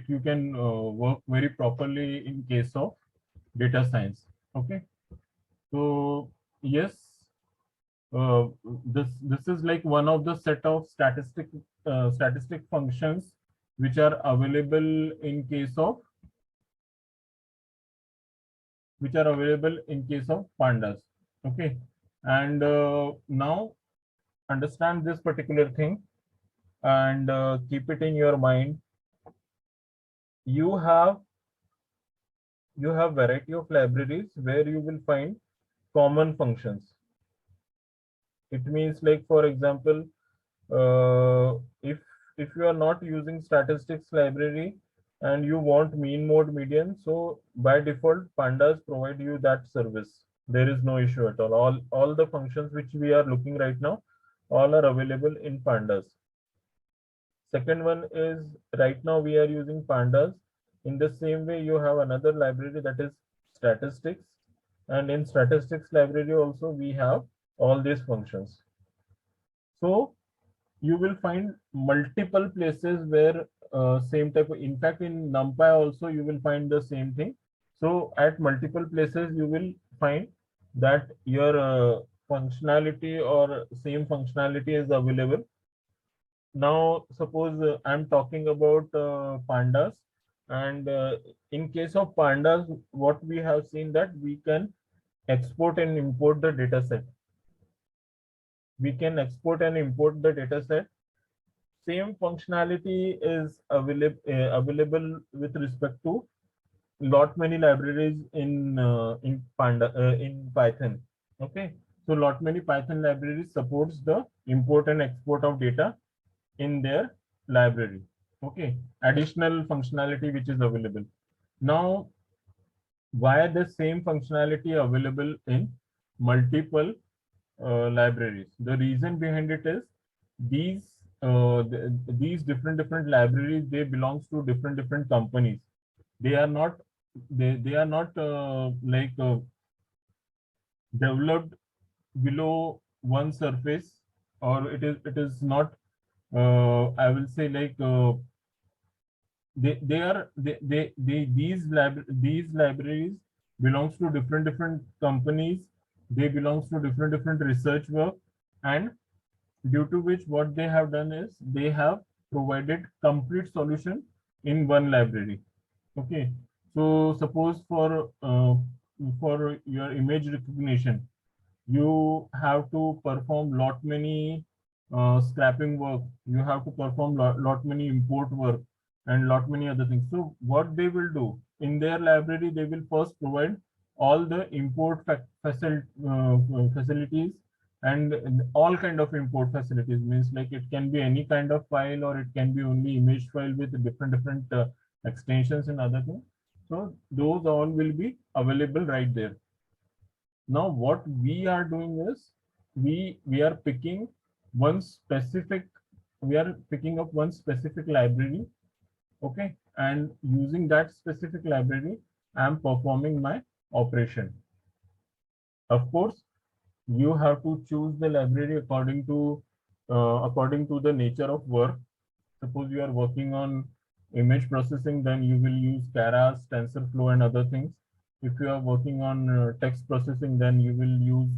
you can work very properly in case of data science. Okay, so yes, this is like one of the set of statistic functions which are available in case of pandas. Okay, and now understand this particular thing, and keep it in your mind. You have variety of libraries where you will find common functions. It means, like, for example, uh, if you are not using statistics library and you want mean, mode, median, so by default pandas provide you that service. There is no issue at all. All the functions which we are looking right now, all are available in pandas. Second one is, right now we are using pandas. In the same way, you have another library, that is statistics, and in statistics library also we have all these functions. So you will find multiple places where same type of, in fact in numpy also you will find the same thing. So at multiple places you will find that your functionality or same functionality is available. Now suppose I'm talking about pandas, and in case of pandas, what we have seen, that we can export and import the data set. We can export and import the data set. Same functionality is available with respect to lot many libraries in Python. Okay, so lot many Python libraries supports the import and export of data in their library. Okay, additional functionality which is available. Now, why the same functionality available in multiple libraries? The reason behind it is, these different libraries, they belongs to different companies. They are not developed below one surface, or it is not, I will say, these libraries belongs to different companies. They belongs to different research work, and due to which what they have done is they have provided complete solution in one library. Okay, so suppose for your image recognition, you have to perform lot many scrapping work. You have to perform lot many import work and lot many other things. So what they will do in their library, they will first provide all the import facilities, and all kind of import facilities means, like, it can be any kind of file, or it can be only image file with different extensions and other things. So those all will be available right there. Now what we are doing is, we are picking one specific we are picking up one specific library, okay, and using that specific library, I am performing my operation. Of course, you have to choose the library according to the nature of work. Suppose you are working on image processing, then you will use Keras, TensorFlow, and other things. If you are working on text processing, then you will use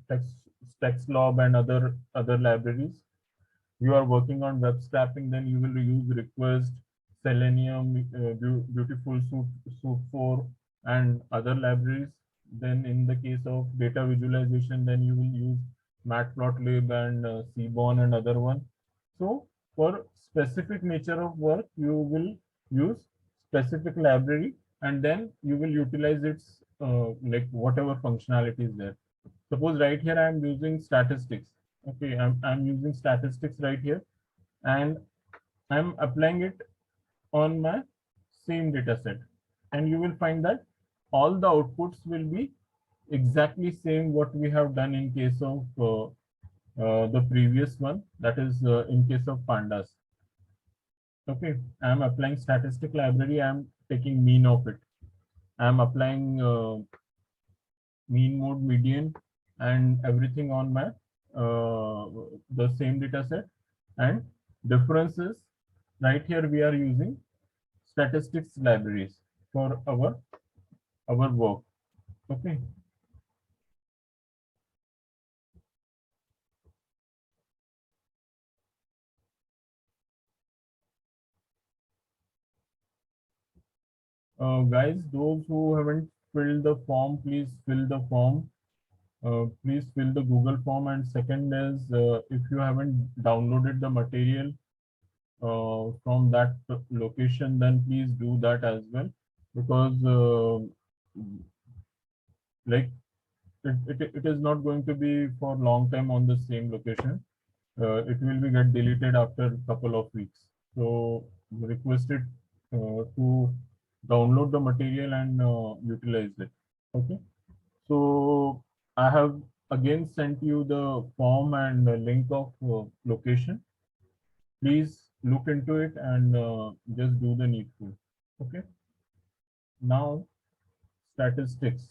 text TextLob and other libraries. You are working on web scraping, then you will use Request, Selenium, Beautiful Soup 4, and other libraries. Then in the case of data visualization, then you will use Matplotlib and Seaborn and other one. So for specific nature of work, you will use specific library, and then you will utilize its like whatever functionality is there. Suppose right here I am using statistics. Okay, I'm using statistics right here, and I'm applying it on my same data set. And you will find that all the outputs will be exactly same what we have done in case of the previous one, that is in case of Pandas. Okay, I'm applying statistic library, I'm taking mean of it. I'm applying mean, mode, median, and everything on my the same data set. And difference is right here we are using statistics libraries for our work. Okay. Guys, those who haven't filled the form, please fill the form. Please fill the Google form. And second is, if you haven't downloaded the material from that location, then please do that as well, because like it is not going to be for long time on the same location. It will be get deleted after a couple of weeks. So requested to download the material and utilize it. Okay. So I have again sent you the form and the link of location. Please look into it and just do the needful. Okay. Now statistics,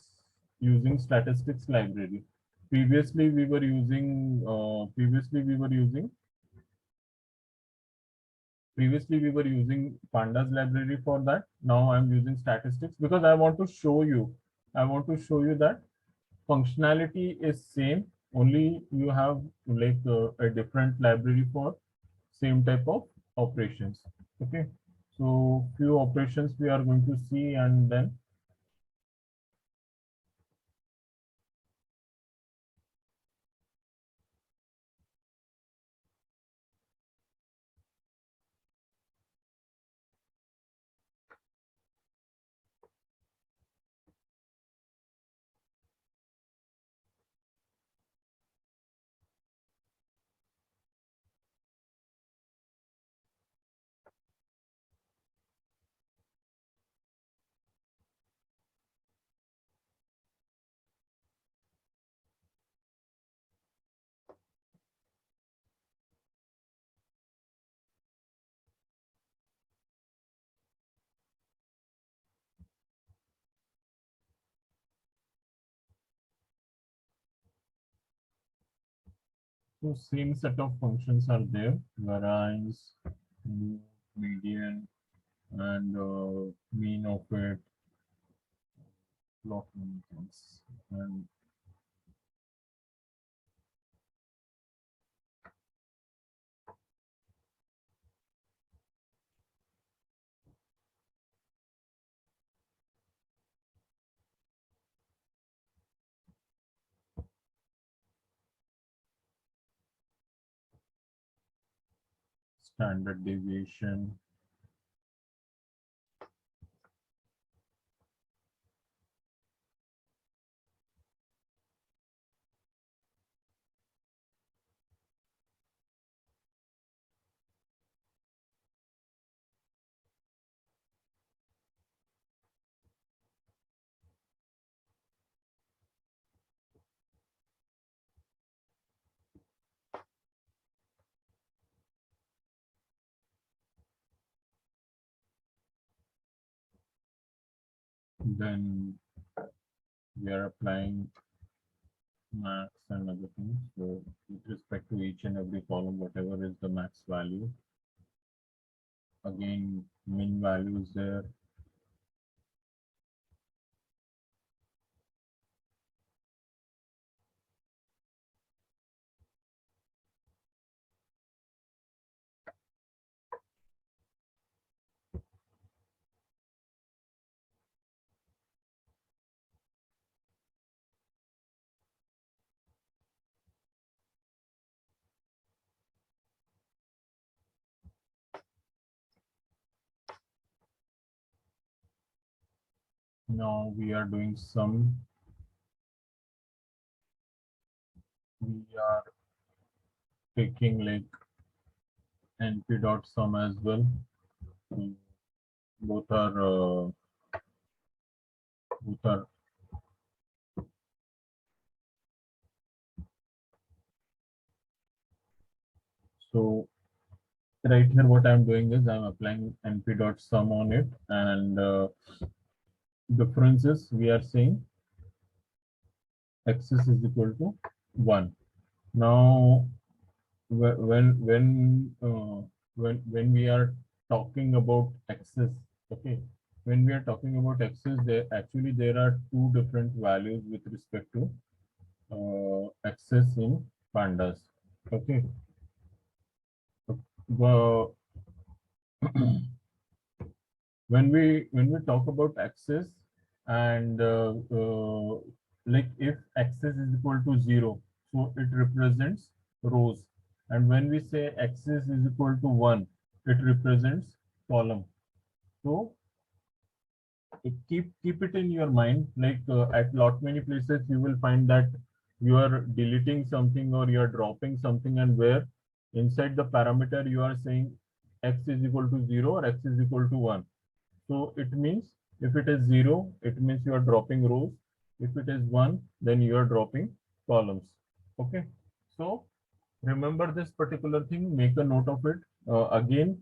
using statistics library. Previously we were using Pandas library for that. Now I'm using statistics because I want to show you that functionality is same, only you have like a different library for same type of operations. Okay, so few operations we are going to see, and then so same set of functions are there: variance, median, and mean of it, plot things, and standard deviation. then we are applying max and other things. So with respect to each and every column, whatever is the max value, again, min value is there. Now we are doing some. We are taking like np dot sum as well. So both are both are so right here what I'm doing is I'm applying np dot sum on it, and differences we are saying axis is equal to 1. Now when we are talking about axis, okay, when we are talking about axis, there are two different values with respect to axis in pandas. Okay, well, when we talk about axis, and like if axis is equal to 0, so it represents rows, and when we say axis is equal to 1, it represents column. So keep it in your mind, like at lot many places you will find that you are deleting something or you are dropping something, and where inside the parameter you are saying x is equal to 0 or x is equal to 1. So it means if it is 0, it means you are dropping rows. If it is 1, then you are dropping columns. Okay. So remember this particular thing, make a note of it. Again,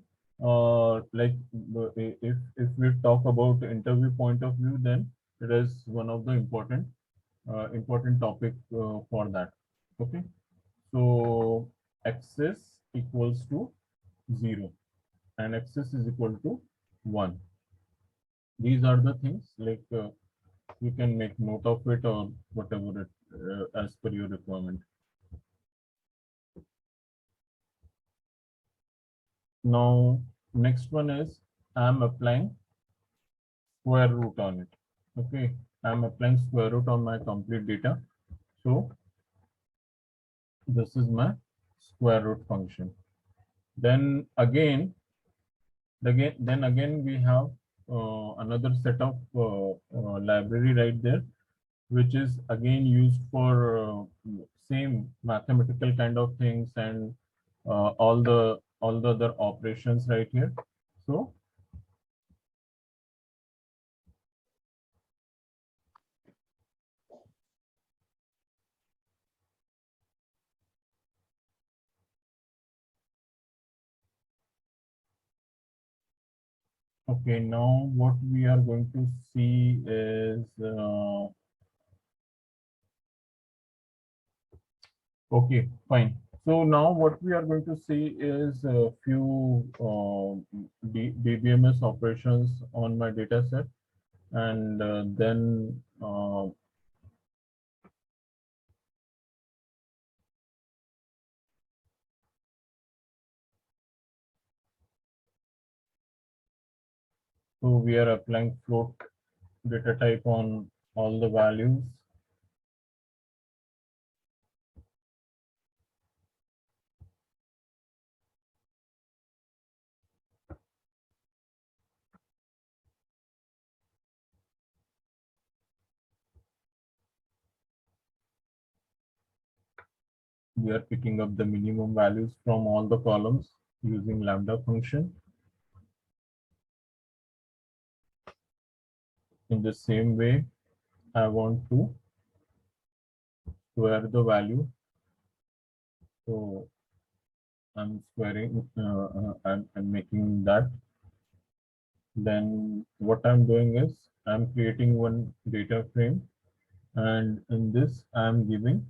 like if we talk about interview point of view, then it is one of the important topic for that. Okay. So axis equals to 0 and axis is equal to 1. These are the things, like you can make note of it or whatever it as per your requirement. Now next one is I'm applying square root on it. Okay, I'm applying square root on my complete data. So this is my square root function. Then again we have another set of library right there, which is again used for same mathematical kind of things and all the other operations right here. So okay, now what we are going to see is okay, fine. So now what we are going to see is a few DBMS operations on my data set, and then so we are applying float data type on all the values. We are picking up the minimum values from all the columns using lambda function. In the same way, I want to square the value. So I'm squaring, I'm making that. Then what I'm doing is I'm creating one data frame, and in this I'm giving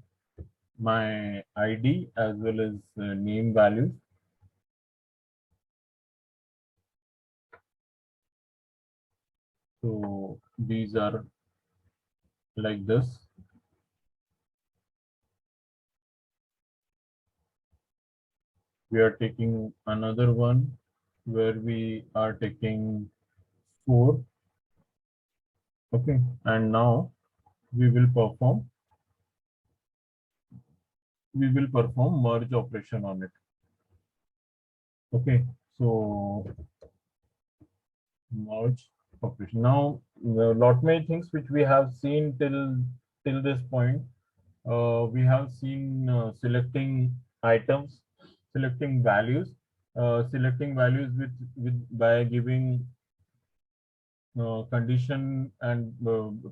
my ID as well as name values. So these are like this. We are taking another one where we are taking 4. Okay, and now we will perform merge operation on it. Okay, so merge operation. Now, a lot many things which we have seen till this point. We have seen selecting items, selecting values with by giving condition and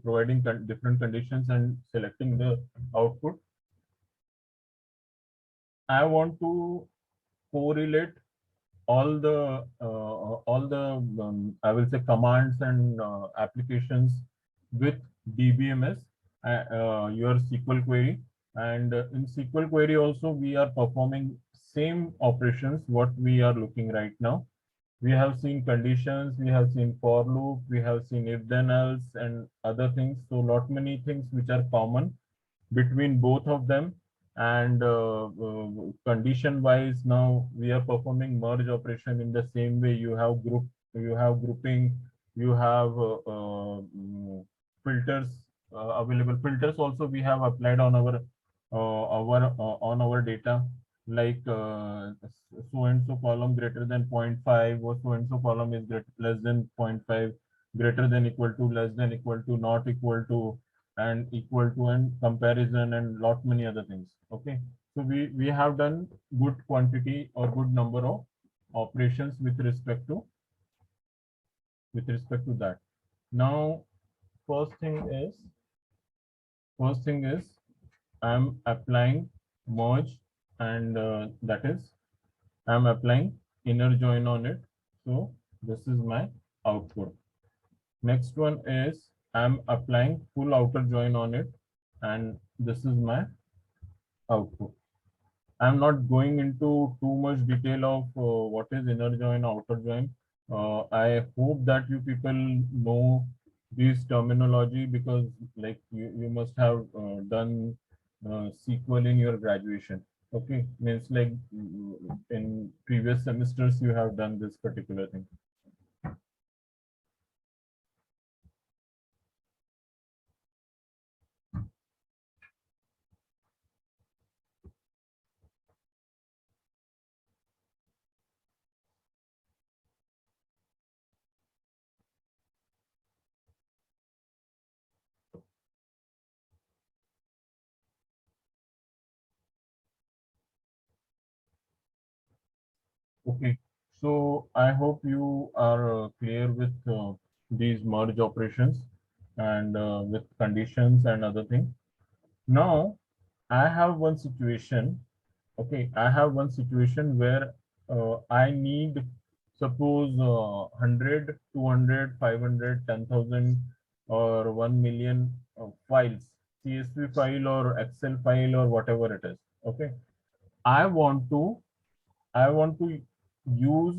providing different conditions and selecting the output. I want to correlate I will say commands and applications with DBMS, your SQL query, and in SQL query also we are performing same operations what we are looking right now. We have seen conditions, we have seen for loop, we have seen if then else and other things. So lot many things which are common between both of them, and condition wise now we are performing merge operation in the same way. You have grouping, you have filters available. Filters also we have applied on our data, like so and so column greater than 0.5, or so and so column is less than 0.5, greater than equal to, less than equal to, not equal to, and equal to, and comparison, and lot many other things. Okay, so we have done good quantity or good number of operations with respect to that. Now first thing is I'm applying merge, and that is I'm applying inner join on it. So this is my output. Next one is I'm applying full outer join on it, and this is my output. I'm not going into too much detail of what is inner join, outer join. I hope that you people know this terminology, because like you must have done SQL in your graduation. Okay, means like in previous semesters you have done this particular thing. Okay, so I hope you are clear with these merge operations and with conditions and other things. Now, I have one situation. Okay, I have one situation where I need, suppose 100, 200, 500, 10,000, or 1 million files, CSV file or Excel file or whatever it is. Okay, I want to I want to use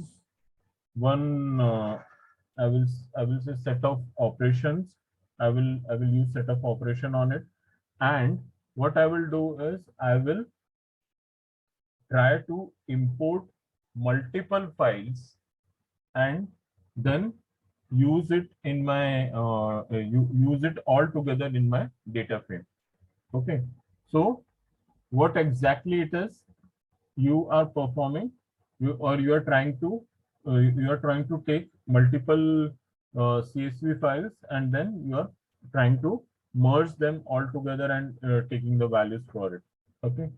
one I will say set of operations. I will use set of operation on it, and what I will do is I will try to import multiple files and then use it in my use it all together in my data frame. Okay, so what exactly it is you are performing, you are trying to take multiple CSV files, and then you are trying to merge them all together and taking the values for it. Okay,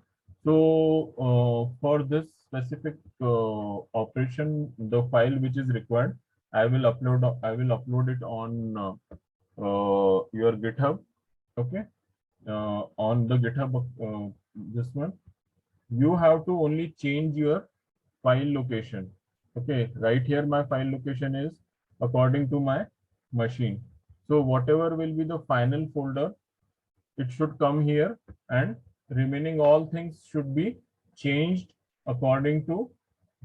so for this specific operation, the file which is required, I will upload it on your GitHub. Okay, on the GitHub, this one you have to only change your file location. Okay, right here my file location is according to my machine. So whatever will be the final folder, it should come here, and remaining all things should be changed according to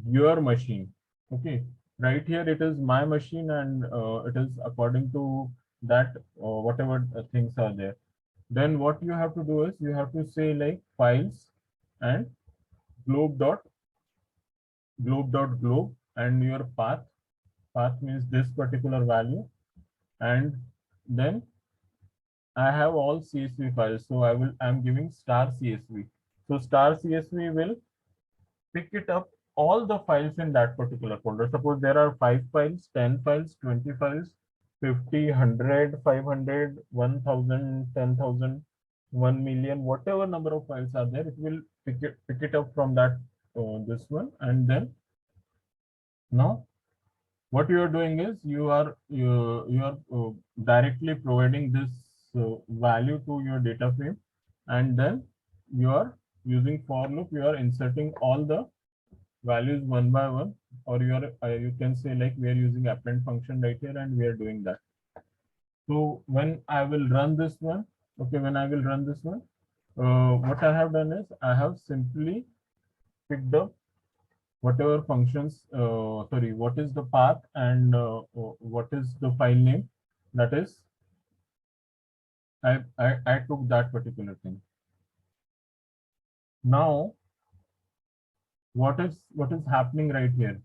your machine. Okay, right here it is my machine, and it is according to that whatever things are there. Then what you have to do is you have to say like files and globe.globe and your path means this particular value, and then I have all CSV files, so I'm giving star CSV. So star CSV will pick it up all the files in that particular folder. Suppose there are 5 files, 10 files, 20 files, 50, 100, 500, 1000, 10,000, 1,000,000, whatever number of files are there, it will pick it up from that this one, and then now what you are doing is you are directly providing this value to your data frame, and then you are using for loop, you are inserting all the values one by one, or you can say like we are using append function right here, and we are doing that. So when I will run this one, okay, when I will run this one, what I have done is I have simply picked up whatever functions, sorry, what is the path, and what is the file name, that is I took that particular thing. Now what is happening right here?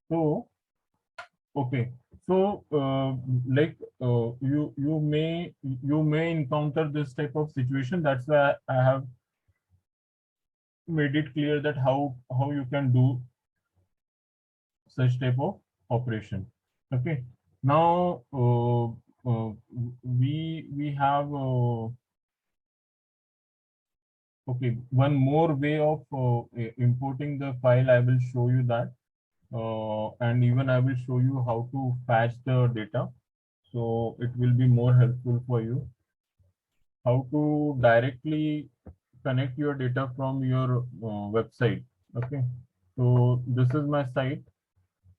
So okay, so like you may encounter this type of situation. That's why I have made it clear that how you can do such type of operation. Okay, now we have okay, one more way of importing the file. I will show you that, and even I will show you how to fetch the data. So it will be more helpful for you how to directly connect your data from your website. Okay, so this is my site.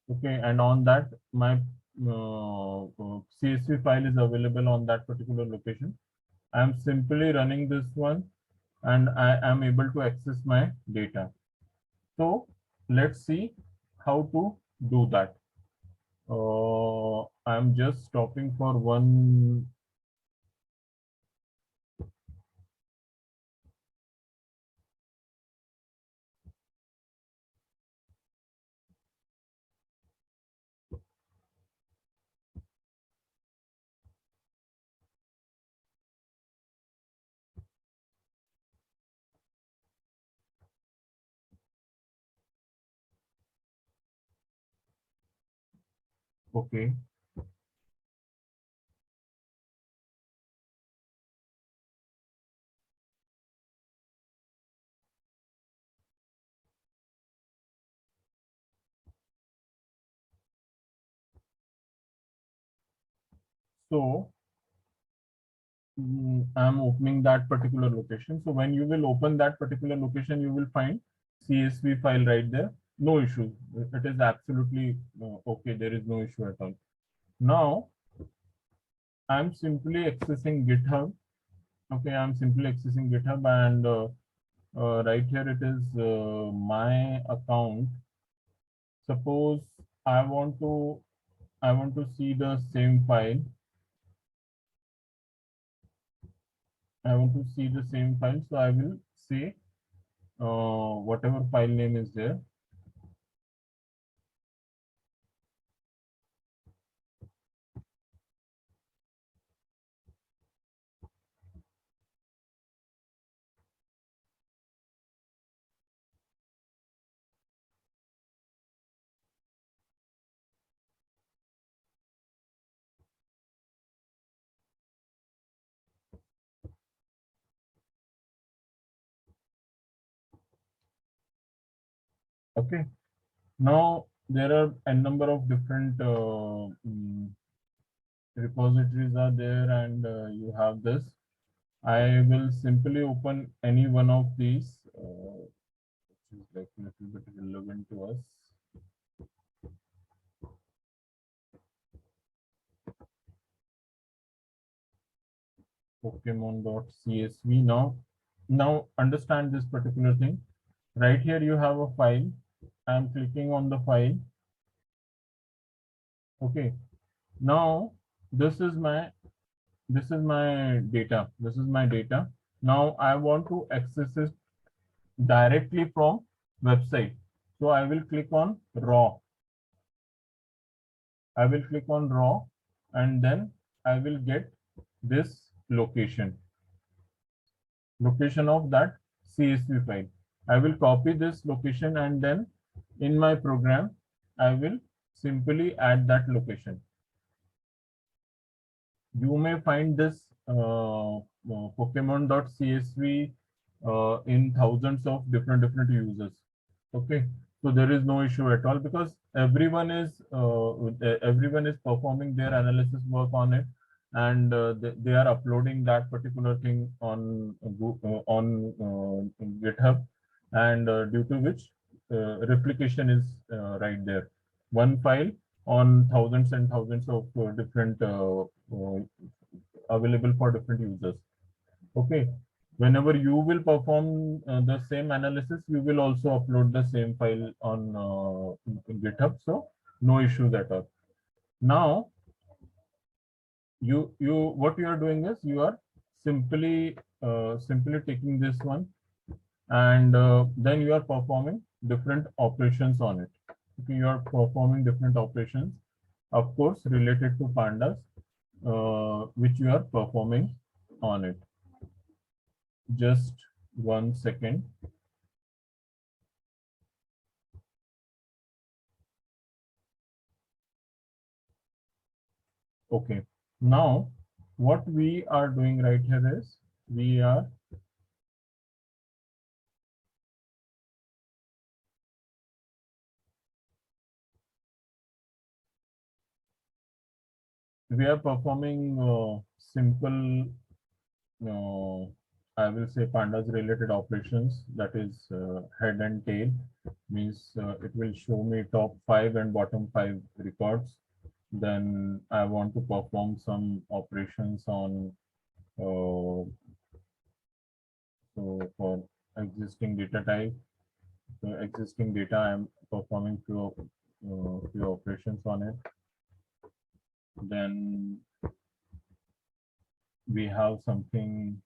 Okay, and on that my CSV file is available on that particular location. I am simply running this one, and I am able to access my data. So let's see how to do that. I'm just stopping for one. Okay, so I'm opening that particular location. So when you will open that particular location, you will find CSV file right there. No issue. It is absolutely okay. There is no issue at all. Now I'm simply accessing GitHub. Okay, I'm simply accessing GitHub, and right here it is my account. Suppose I want to I want to see the same file. I want to see the same file, so I will say whatever file name is there. Okay. Now there are a number of different repositories are there, and you have this. I will simply open any one of these, which is like a little bit relevant to us. Pokemon.csv. Now understand this particular thing. Right here you have a file. I'm clicking on the file. Okay. Now this is my data. This is my data. Now I want to access it directly from website. So I will click on raw. I will click on raw, and then I will get this location of that CSV file. I will copy this location, and then in my program, I will simply add that location. You may find this Pokemon.csv in thousands of different users. Okay, so there is no issue at all, because everyone is performing their analysis work on it, and they are uploading that particular thing on GitHub, and due to which replication is right there. One file on thousands and thousands of different available for different users. Okay, whenever you will perform the same analysis, you will also upload the same file on GitHub, so no issues at all. Now what you are doing is you are simply taking this one, and then you are performing different operations on it. Okay, you are performing different operations, of course, related to pandas, which you are performing on it. Just 1 second. Okay, now what we are doing right here is we are performing simple, I will say, pandas related operations. That is head and tail, means it will show me top 5 and bottom 5 records. Then I want to perform some operations on so for existing data type, existing data, I am performing few operations on it. Then we have something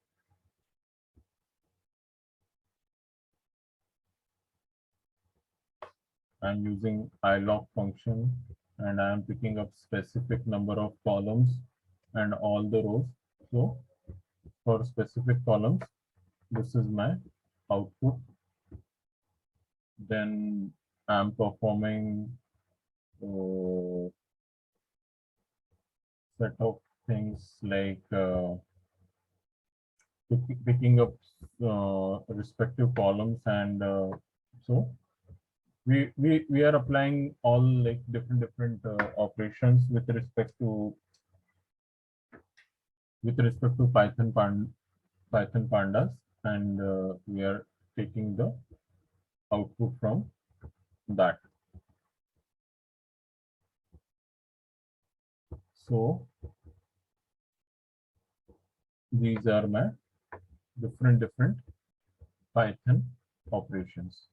I'm using ilog function, and I am picking up specific number of columns and all the rows. So for specific columns, this is my output. Then I'm performing set of things like picking up respective columns, and so we are applying all like different operations with respect to Python pandas, and we are taking the output from that. So these are my different Python operations.